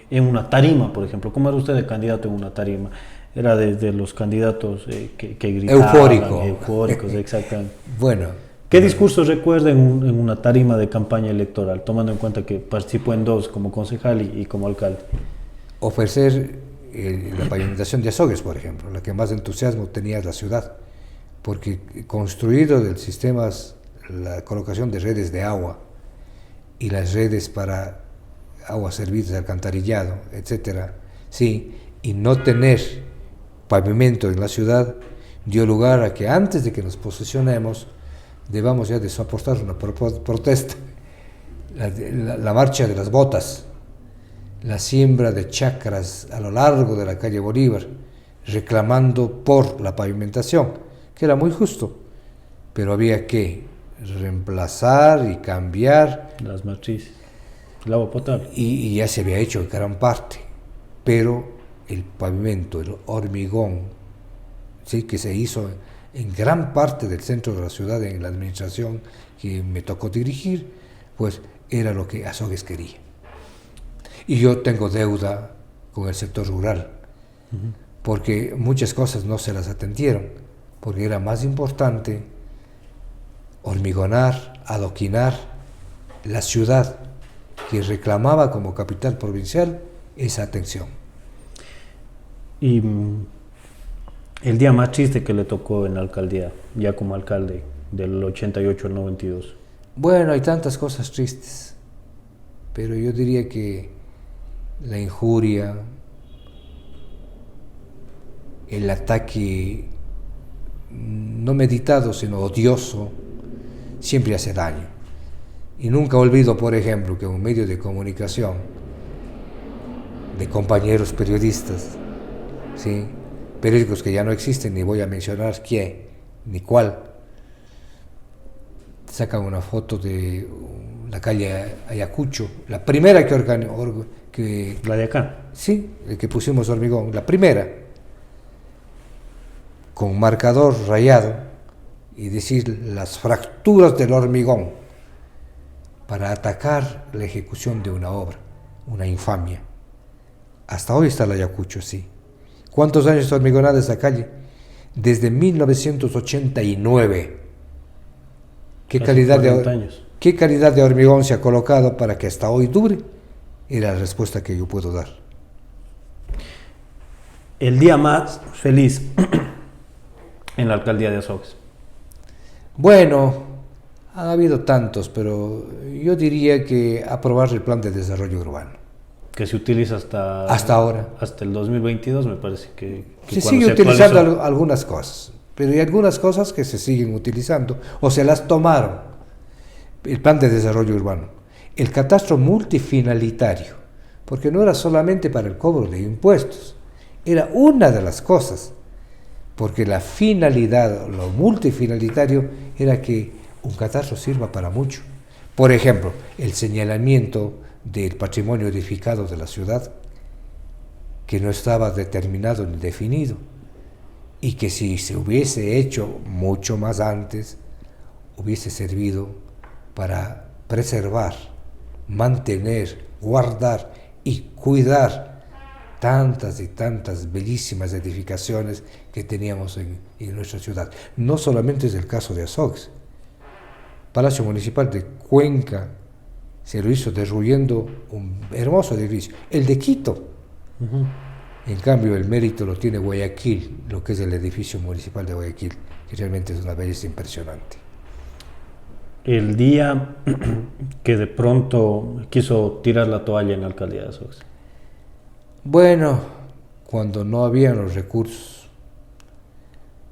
Speaker 2: en una tarima, por ejemplo? ¿Cómo era usted de candidato en una tarima? ¿Era de los candidatos que gritaban? Eufóricos, exactamente.
Speaker 1: Bueno.
Speaker 2: ¿Qué discursos recuerda en una tarima de campaña electoral, tomando en cuenta que participó en dos, como concejal y como alcalde?
Speaker 1: Ofrecer la pavimentación de Azogues, por ejemplo, la que más entusiasmo tenía la ciudad, porque construido del sistema, la colocación de redes de agua y las redes para aguas servidas de alcantarillado, etcétera, sí, y no tener pavimento en la ciudad, dio lugar a que antes de que nos posesionemos debamos ya de soportar una protesta, la marcha de las botas, la siembra de chacras a lo largo de la calle Bolívar, reclamando por la pavimentación, que era muy justo, pero había que reemplazar y cambiar
Speaker 2: las matrices, el agua potable.
Speaker 1: Y ya se había hecho en gran parte, pero el pavimento, el hormigón, sí, que se hizo en gran parte del centro de la ciudad, en la administración que me tocó dirigir, pues era lo que Azogues quería. Y yo tengo deuda con el sector rural, porque muchas cosas no se las atendieron, porque era más importante hormigonar, adoquinar la ciudad que reclamaba como capital provincial esa atención.
Speaker 2: Y el día más triste que le tocó en la alcaldía, ya como alcalde, del 88 al 92.
Speaker 1: Bueno, hay tantas cosas tristes, pero yo diría que la injuria, el ataque no meditado, sino odioso, siempre hace daño. Y nunca olvido, por ejemplo, que un medio de comunicación, de compañeros periodistas, ¿sí?, periódicos que ya no existen, ni voy a mencionar quién, ni cuál, sacan una foto de la calle Ayacucho, la primera
Speaker 2: la de acá.
Speaker 1: Sí, que pusimos hormigón, la primera, con marcador rayado, y decir las fracturas del hormigón, para atacar la ejecución de una obra, una infamia. Hasta hoy está el Ayacucho, sí. ¿Cuántos años está hormigonada esa calle? Desde 1989. ¿Qué calidad de hormigón se ha colocado para que hasta hoy dure? Era la respuesta que yo puedo dar.
Speaker 2: El día más feliz en la alcaldía de Azogues.
Speaker 1: Bueno, han habido tantos, pero yo diría que aprobar el plan de desarrollo urbano.
Speaker 2: Que se utiliza hasta
Speaker 1: ahora.
Speaker 2: Hasta el 2022, me parece que
Speaker 1: se sigue utilizando algunas cosas, pero hay algunas cosas que se siguen utilizando o se las tomaron. El plan de desarrollo urbano, el catastro multifinalitario, porque no era solamente para el cobro de impuestos, era una de las cosas, porque la finalidad, lo multifinalitario, era que un catastro sirva para mucho. Por ejemplo, el señalamiento del patrimonio edificado de la ciudad, que no estaba determinado ni definido, y que si se hubiese hecho mucho más antes, hubiese servido para preservar, mantener, guardar y cuidar tantas y tantas bellísimas edificaciones que teníamos en nuestra ciudad. No solamente es el caso de Azogues. Palacio Municipal de Cuenca se lo hizo derruyendo un hermoso edificio, el de Quito. En cambio, el mérito lo tiene Guayaquil, lo que es el edificio municipal de Guayaquil, que realmente es una belleza impresionante.
Speaker 2: El día que de pronto quiso tirar la toalla en la alcaldía de Azogues.
Speaker 1: Bueno, cuando no habían los recursos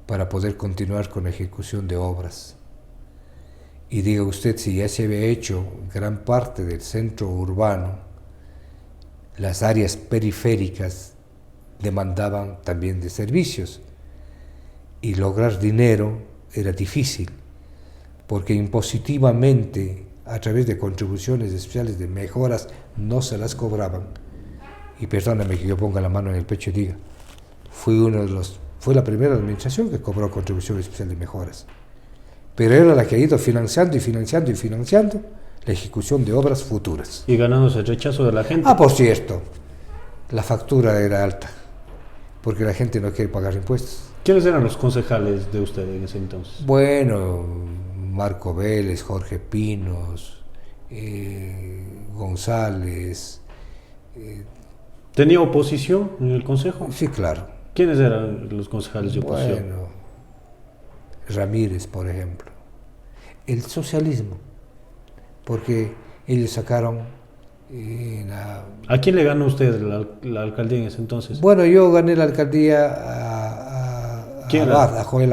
Speaker 1: para poder continuar con la ejecución de obras, y diga usted, si ya se había hecho gran parte del centro urbano, las áreas periféricas demandaban también de servicios, y lograr dinero era difícil, porque impositivamente, a través de contribuciones especiales de mejoras, no se las cobraban. Y perdóname que yo ponga la mano en el pecho y diga, fue la primera administración que cobró contribución especial de mejoras, pero era la que ha ido financiando la ejecución de obras futuras.
Speaker 2: Y ganándose el rechazo de la gente.
Speaker 1: Ah, por cierto, la factura era alta, porque la gente no quiere pagar impuestos.
Speaker 2: ¿Quiénes eran los concejales de usted en ese entonces?
Speaker 1: Bueno, Marco Vélez, Jorge Pinos, González.
Speaker 2: ¿Tenía oposición en el consejo?
Speaker 1: Sí, claro.
Speaker 2: ¿Quiénes eran los concejales de oposición?
Speaker 1: Bueno, Ramírez, por ejemplo. El socialismo, porque ellos sacaron
Speaker 2: ¿A quién le ganó usted la alcaldía en ese entonces?
Speaker 1: Bueno, yo gané la alcaldía a Joel Abad.
Speaker 2: A Joel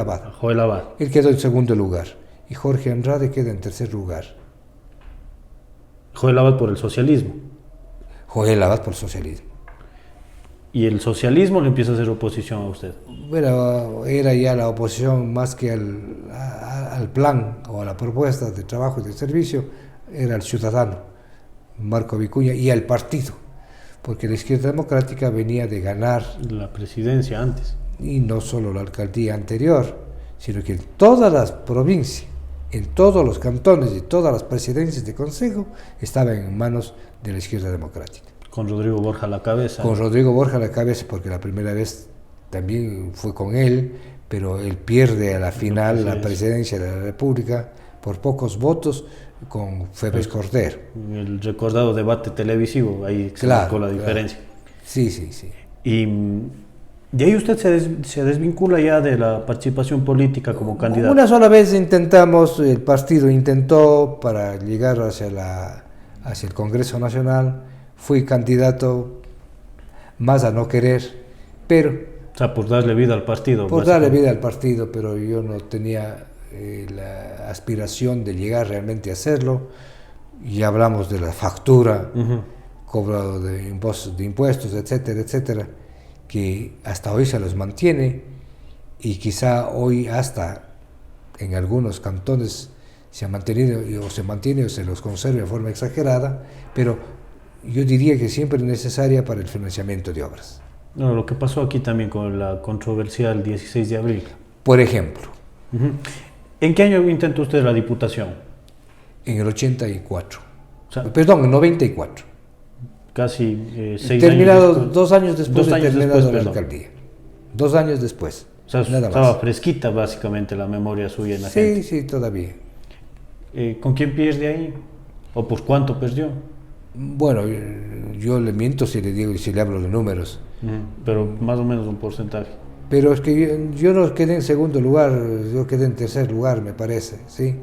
Speaker 2: Abad.
Speaker 1: Él quedó en segundo lugar y Jorge Andrade queda en tercer lugar.
Speaker 2: Joel Abad por el socialismo.
Speaker 1: Joel Abad por el socialismo.
Speaker 2: ¿Y el socialismo le empieza a hacer oposición a usted?
Speaker 1: Bueno, era ya la oposición más que al plan o a la propuesta de trabajo y de servicio, era el ciudadano, Marco Vicuña, y al partido, porque la izquierda democrática venía de ganar
Speaker 2: la presidencia antes.
Speaker 1: Y no solo la alcaldía anterior, sino que en todas las provincias, en todos los cantones y todas las presidencias de consejo estaban en manos de la izquierda democrática.
Speaker 2: Con Rodrigo Borja a la cabeza.
Speaker 1: Con Rodrigo Borja a la cabeza, porque la primera vez también fue con él, pero él pierde a la final la presidencia de la República por pocos votos con Febres Cordero.
Speaker 2: El recordado debate televisivo, ahí se marcó la diferencia.
Speaker 1: Sí, sí, sí.
Speaker 2: Y de ahí usted se desvincula ya de la participación política como candidato.
Speaker 1: Una sola vez intentamos, el partido intentó para llegar hacia el Congreso Nacional. Fui candidato más a no querer, pero...
Speaker 2: O sea, por darle vida al partido.
Speaker 1: Por darle vida al partido, pero yo no tenía la aspiración de llegar realmente a hacerlo. Y hablamos de la factura, cobro de impuestos, etcétera, etcétera, que hasta hoy se los mantiene y quizá hoy hasta en algunos cantones se ha mantenido o se mantiene o se los conserva de forma exagerada, pero yo diría que siempre es necesaria para el financiamiento de obras.
Speaker 2: No, lo que pasó aquí también con la controversial 16 de abril.
Speaker 1: Por ejemplo.
Speaker 2: ¿En qué año intentó usted la diputación?
Speaker 1: En el 84.
Speaker 2: O sea,
Speaker 1: perdón, en 94.
Speaker 2: Casi 6
Speaker 1: terminado,
Speaker 2: años después.
Speaker 1: 2 años después de terminado la
Speaker 2: perdón.
Speaker 1: alcaldía. 2 años después.
Speaker 2: O sea,
Speaker 1: nada
Speaker 2: estaba
Speaker 1: más.
Speaker 2: fresquita básicamente la memoria suya en la gente.
Speaker 1: Sí, todavía.
Speaker 2: ¿Con quién pierde ahí? ¿O por cuánto perdió?
Speaker 1: Bueno, yo le miento si le digo y si le hablo de números.
Speaker 2: Pero más o menos un porcentaje.
Speaker 1: Pero es que yo no quedé en segundo lugar, yo quedé en tercer lugar, me parece, ¿sí?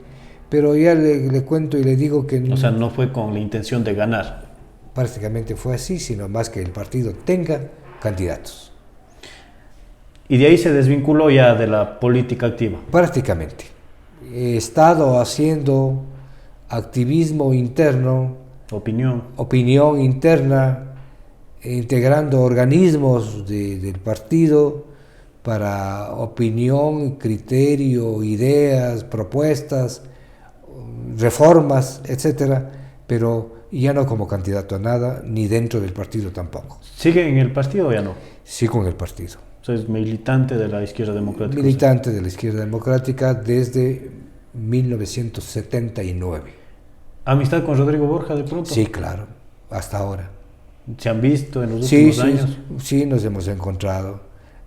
Speaker 1: Pero ya le cuento y le digo que...
Speaker 2: O sea, no fue con la intención de ganar.
Speaker 1: Prácticamente fue así, sino más que el partido tenga candidatos.
Speaker 2: Y de ahí se desvinculó ya de la política activa.
Speaker 1: Prácticamente. He estado haciendo activismo interno, opinión interna, integrando organismos del partido para opinión, criterio, ideas, propuestas, reformas, etcétera, pero ya no como candidato a nada, ni dentro del partido tampoco.
Speaker 2: ¿Sigue en el partido o ya no?
Speaker 1: Sigo en el partido.
Speaker 2: O sea, es militante de la izquierda democrática.
Speaker 1: Militante de la izquierda democrática desde 1979.
Speaker 2: ¿Amistad con Rodrigo Borja de pronto?
Speaker 1: Sí, claro, hasta ahora.
Speaker 2: ¿Se han visto en los últimos años?
Speaker 1: Sí, nos hemos encontrado.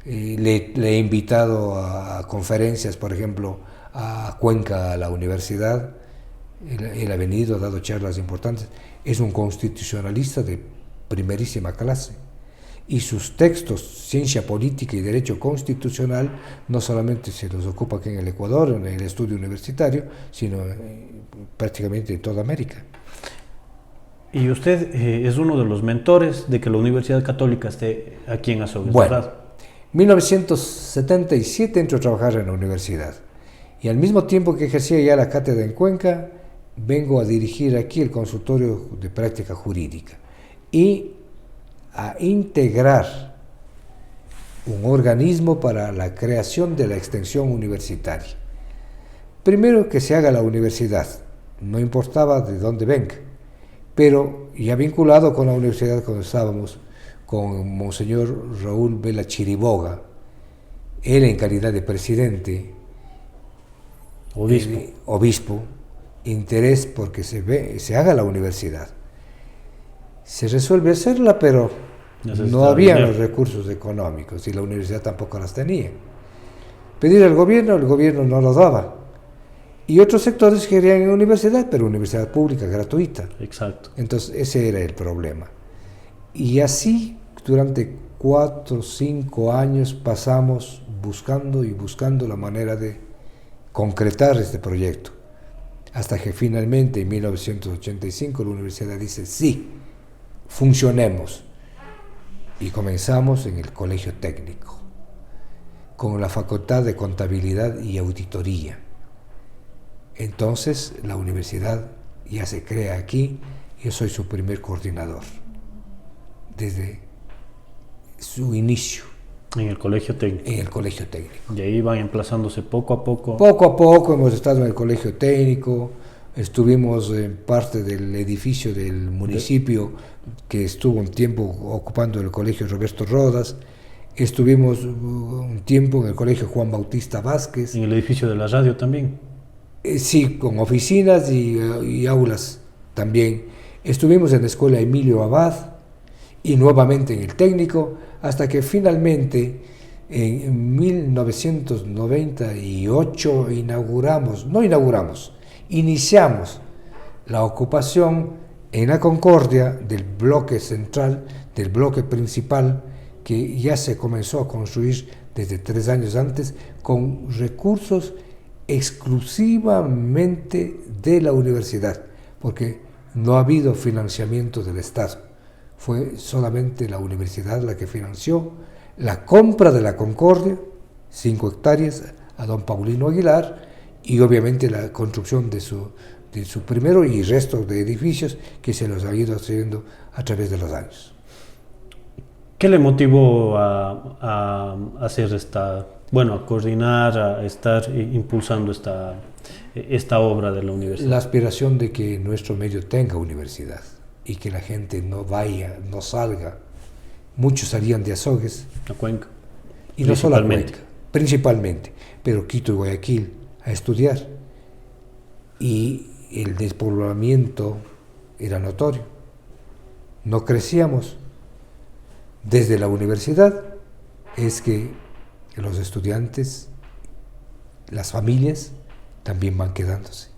Speaker 1: Le he invitado a conferencias, por ejemplo, a Cuenca, a la universidad, Él ha venido, ha dado charlas importantes, es un constitucionalista de primerísima clase. Y sus textos, Ciencia Política y Derecho Constitucional, no solamente se los ocupa aquí en el Ecuador, en el estudio universitario, sino prácticamente en toda América.
Speaker 2: Y usted es uno de los mentores de que la Universidad Católica esté aquí en Azogues,
Speaker 1: bueno,
Speaker 2: ¿verdad?
Speaker 1: 1977 entro a trabajar en la universidad. Y al mismo tiempo que ejercía ya la cátedra en Cuenca, vengo a dirigir aquí el consultorio de práctica jurídica y a integrar un organismo para la creación de la extensión universitaria. Primero que se haga la universidad, no importaba de dónde venga, pero ya vinculado con la universidad cuando estábamos con Monseñor Raúl Vela Chiriboga, él en calidad de presidente, obispo, interés porque se haga la universidad. Se resuelve hacerla, pero no había los recursos económicos y la universidad tampoco las tenía. Pedir al gobierno, el gobierno no lo daba. Y otros sectores querían en universidad, pero universidad pública, gratuita.
Speaker 2: Exacto.
Speaker 1: Entonces ese era el problema. Y así durante 4 o 5 años pasamos buscando y buscando la manera de concretar este proyecto. Hasta que finalmente en 1985 la universidad dice sí, funcionemos. Y comenzamos en el colegio técnico, con la facultad de contabilidad y auditoría. Entonces la universidad ya se crea aquí, yo soy su primer coordinador, desde su inicio.
Speaker 2: En el colegio técnico.
Speaker 1: En el colegio técnico.
Speaker 2: Y ahí van emplazándose poco a poco.
Speaker 1: Poco a poco hemos estado en el colegio técnico, estuvimos en parte del edificio del municipio que estuvo un tiempo ocupando el colegio Roberto Rodas, estuvimos un tiempo en el colegio Juan Bautista Vázquez.
Speaker 2: En el edificio de la radio también.
Speaker 1: Sí, con oficinas y aulas también. Estuvimos en la escuela Emilio Abad y nuevamente en el técnico, hasta que finalmente en 1998 iniciamos la ocupación en la Concordia del bloque central, del bloque principal, que ya se comenzó a construir desde 3 años antes con recursos exclusivamente de la universidad, porque no ha habido financiamiento del Estado. Fue solamente la universidad la que financió la compra de la Concordia, 5 hectáreas, a don Paulino Aguilar, y obviamente la construcción de su primero y resto de edificios que se los ha ido haciendo a través de los años.
Speaker 2: ¿Qué le motivó a hacer a coordinar, a estar impulsando esta obra de la universidad?
Speaker 1: La aspiración de que nuestro medio tenga universidad y que la gente no vaya, no salga. Muchos salían de Azogues.
Speaker 2: A Cuenca.
Speaker 1: Y no solo a Cuenca, principalmente, pero Quito y Guayaquil a estudiar. Y el despoblamiento era notorio. No crecíamos. Desde la universidad es que los estudiantes, las familias, también van quedándose.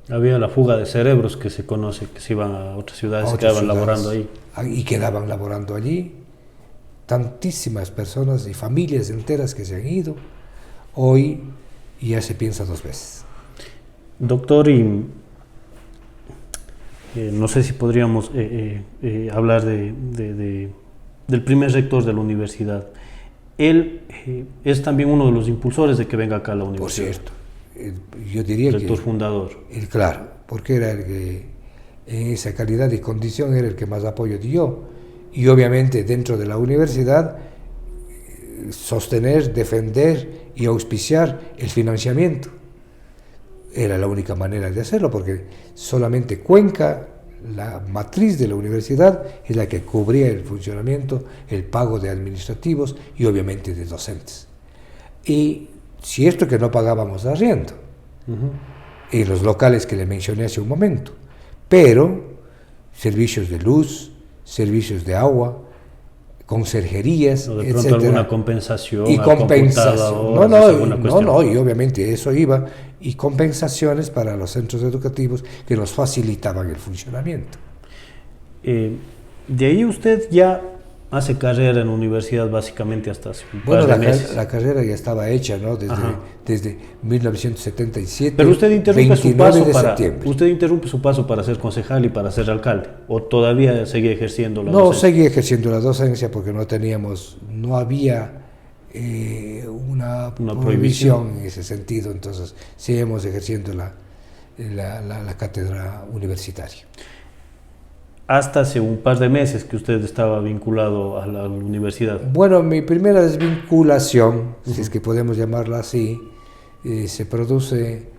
Speaker 2: Había la fuga de cerebros que se conoce, que se iban a otras ciudades y quedaban laborando ahí.
Speaker 1: Y quedaban laborando allí. Tantísimas personas y familias enteras que se han ido. Hoy ya se piensa 2 veces.
Speaker 2: Doctor, y no sé si podríamos hablar del primer rector de la universidad. Él es también uno de los impulsores de que venga acá a la universidad.
Speaker 1: Por cierto, yo diría que...
Speaker 2: Rector fundador.
Speaker 1: Claro, porque era el que en esa calidad y condición era el que más apoyo dio. Y obviamente dentro de la universidad sostener, defender y auspiciar el financiamiento. Era la única manera de hacerlo, porque solamente Cuenca, la matriz de la universidad, es la que cubría el funcionamiento, el pago de administrativos y obviamente de docentes. Y cierto que no pagábamos arriendo en los locales que le mencioné hace un momento, pero servicios de luz, servicios de agua, conserjerías,
Speaker 2: O de pronto
Speaker 1: etcétera.
Speaker 2: alguna compensación.
Speaker 1: Y compensación. No, y
Speaker 2: cuestión.
Speaker 1: obviamente eso iba, y compensaciones para los centros educativos que nos facilitaban el funcionamiento.
Speaker 2: De ahí usted ya hace carrera en la universidad básicamente hasta hace un par
Speaker 1: Bueno,
Speaker 2: de meses.
Speaker 1: la carrera ya estaba hecha, ¿no?
Speaker 2: Ajá.
Speaker 1: Desde 1977.
Speaker 2: Pero usted interrumpe su
Speaker 1: 29
Speaker 2: paso
Speaker 1: de
Speaker 2: para
Speaker 1: septiembre.
Speaker 2: usted interrumpe su paso para ser concejal y para ser alcalde, o todavía sigue ejerciendo la
Speaker 1: No,
Speaker 2: docencia?
Speaker 1: seguí ejerciendo la docencia porque no había una prohibición en ese sentido, entonces seguimos ejerciendo la cátedra universitaria.
Speaker 2: Hasta hace un par de meses que usted estaba vinculado a la universidad.
Speaker 1: Bueno, mi primera desvinculación, si es que podemos llamarla así, se produce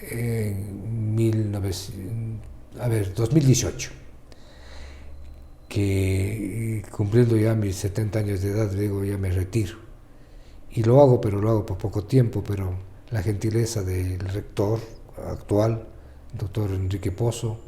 Speaker 1: en 2018, que cumpliendo ya mis 70 años de edad, digo, ya me retiro. Y lo hago, pero lo hago por poco tiempo, pero la gentileza del rector actual, doctor Enrique Pozo,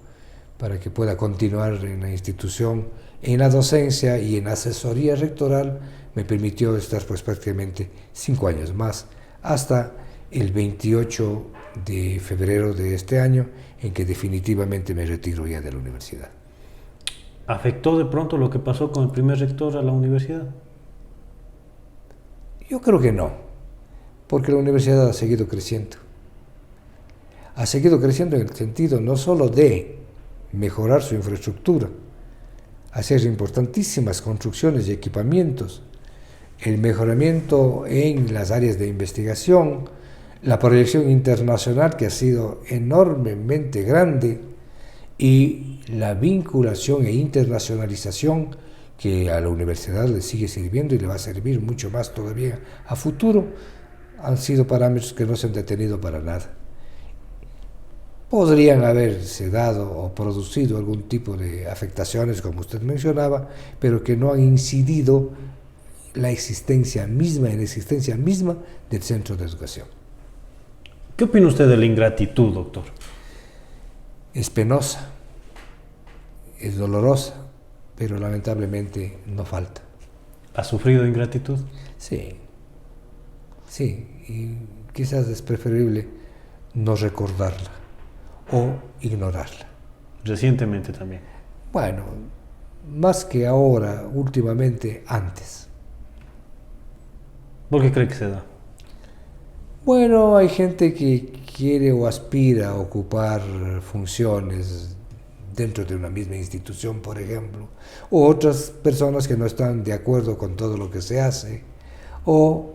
Speaker 1: para que pueda continuar en la institución, en la docencia y en asesoría rectoral, me permitió estar pues prácticamente 5 años más, hasta el 28 de febrero de este año, en que definitivamente me retiro ya de la universidad.
Speaker 2: ¿Afectó de pronto lo que pasó con el primer rector a la universidad?
Speaker 1: Yo creo que no, porque la universidad ha seguido creciendo. Ha seguido creciendo en el sentido no solo de mejorar su infraestructura, hacer importantísimas construcciones y equipamientos, el mejoramiento en las áreas de investigación, la proyección internacional que ha sido enormemente grande y la vinculación e internacionalización que a la universidad le sigue sirviendo y le va a servir mucho más todavía a futuro, han sido parámetros que no se han detenido para nada. Podrían haberse dado o producido algún tipo de afectaciones, como usted mencionaba, pero que no han incidido en la existencia misma del centro de educación.
Speaker 2: ¿Qué opina usted de la ingratitud, doctor?
Speaker 1: Es penosa, es dolorosa, pero lamentablemente no falta.
Speaker 2: ¿Ha sufrido ingratitud?
Speaker 1: Sí, y quizás es preferible no recordarla o ignorarla.
Speaker 2: Recientemente también.
Speaker 1: Bueno, más que ahora, últimamente, antes.
Speaker 2: ¿Por qué cree que se da?
Speaker 1: Bueno, hay gente que quiere o aspira a ocupar funciones dentro de una misma institución, por ejemplo, o otras personas que no están de acuerdo con todo lo que se hace, o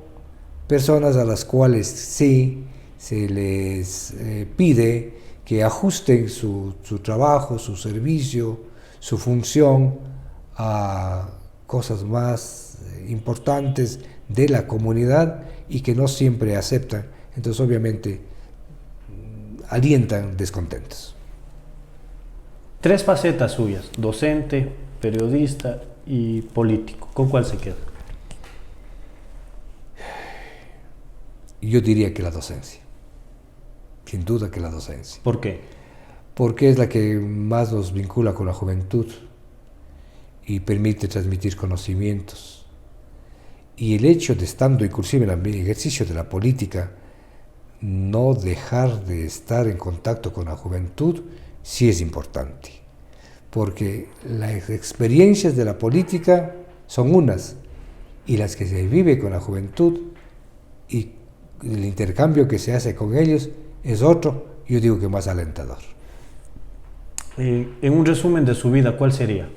Speaker 1: personas a las cuales sí se les pide que ajusten su trabajo, su servicio, su función a cosas más importantes de la comunidad y que no siempre aceptan. Entonces, obviamente, alientan descontentos.
Speaker 2: 3 facetas suyas: docente, periodista y político. ¿Con cuál se queda?
Speaker 1: Yo diría que la docencia. Sin duda que la docencia.
Speaker 2: ¿Por qué?
Speaker 1: Porque es la que más nos vincula con la juventud y permite transmitir conocimientos. Y el hecho de, estando inclusive en el ejercicio de la política, no dejar de estar en contacto con la juventud, sí es importante. Porque las experiencias de la política son unas, y las que se vive con la juventud y el intercambio que se hace con ellos es otro, yo digo que más alentador.
Speaker 2: En un resumen de su vida, ¿cuál sería?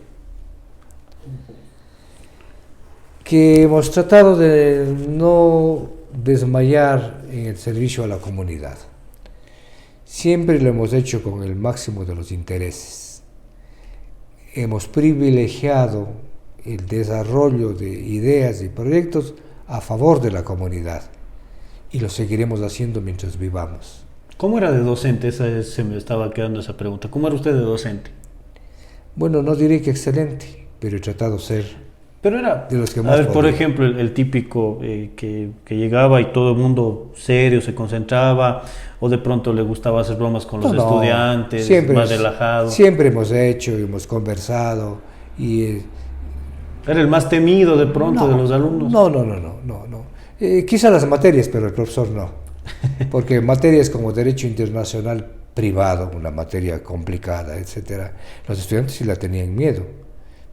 Speaker 1: Que hemos tratado de no desmayar en el servicio a la comunidad. Siempre lo hemos hecho con el máximo de los intereses. Hemos privilegiado el desarrollo de ideas y proyectos a favor de la comunidad y lo seguiremos haciendo mientras vivamos.
Speaker 2: ¿Cómo era de docente? Se me estaba quedando esa pregunta. ¿Cómo era usted de docente?
Speaker 1: Bueno, no diré que excelente, pero he tratado de ser
Speaker 2: Pero era,
Speaker 1: de los que
Speaker 2: a
Speaker 1: más
Speaker 2: ver, por
Speaker 1: podía.
Speaker 2: ejemplo, el típico que llegaba y todo el mundo serio se concentraba, o de pronto le gustaba hacer bromas con los estudiantes, más relajado.
Speaker 1: Siempre hemos hecho, hemos conversado y
Speaker 2: ¿Era el más temido de pronto de los alumnos?
Speaker 1: No. Quizá las materias, pero el profesor no. Porque materias como Derecho Internacional Privado, una materia complicada, etcétera, los estudiantes sí la tenían miedo,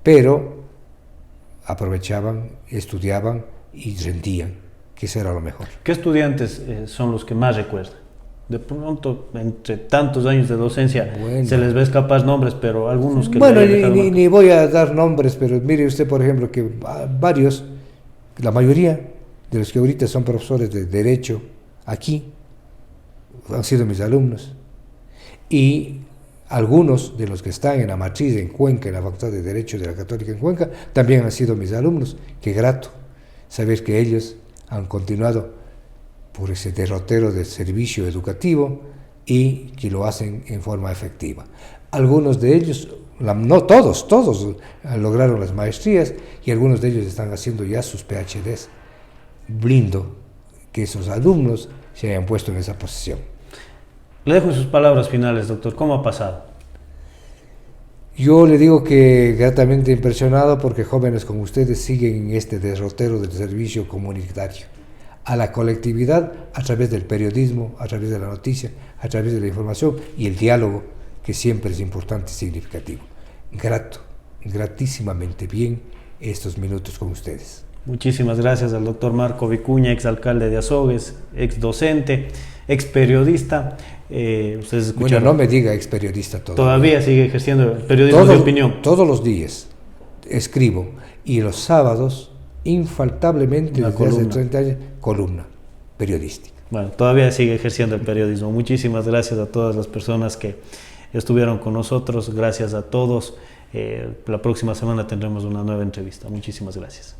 Speaker 1: pero aprovechaban, estudiaban y rendían, que eso era lo mejor.
Speaker 2: ¿Qué estudiantes son los que más recuerdan? De pronto, entre tantos años de docencia, se les ve escapar nombres, pero algunos que...
Speaker 1: Bueno, ni voy a dar nombres, pero mire usted, por ejemplo, que varios, la mayoría de los que ahorita son profesores de Derecho aquí, han sido mis alumnos. Y algunos de los que están en la matriz en Cuenca, en la Facultad de Derecho de la Católica en Cuenca, también han sido mis alumnos. Qué grato saber que ellos han continuado por ese derrotero de servicio educativo y que lo hacen en forma efectiva. Algunos de ellos, no todos lograron las maestrías y algunos de ellos están haciendo ya sus PhDs. Brindo que esos alumnos se hayan puesto en esa posición.
Speaker 2: Le dejo sus palabras finales, doctor. ¿Cómo ha pasado?
Speaker 1: Yo le digo que gratamente impresionado porque jóvenes como ustedes siguen en este derrotero del servicio comunitario a la colectividad a través del periodismo, a través de la noticia, a través de la información y el diálogo, que siempre es importante y significativo. Gratísimamente bien estos minutos con ustedes.
Speaker 2: Muchísimas gracias al doctor Marco Vicuña, exalcalde de Azogues, ex docente, ex periodista. Ustedes escucharon.
Speaker 1: Bueno, no me diga ex periodista todavía.
Speaker 2: Todavía sigue ejerciendo el periodismo de opinión.
Speaker 1: Todos los días escribo y los sábados, infaltablemente desde hace 30 años, columna periodística.
Speaker 2: Bueno, todavía sigue ejerciendo el periodismo. Muchísimas gracias a todas las personas que estuvieron con nosotros. Gracias a todos. La próxima semana tendremos una nueva entrevista. Muchísimas gracias.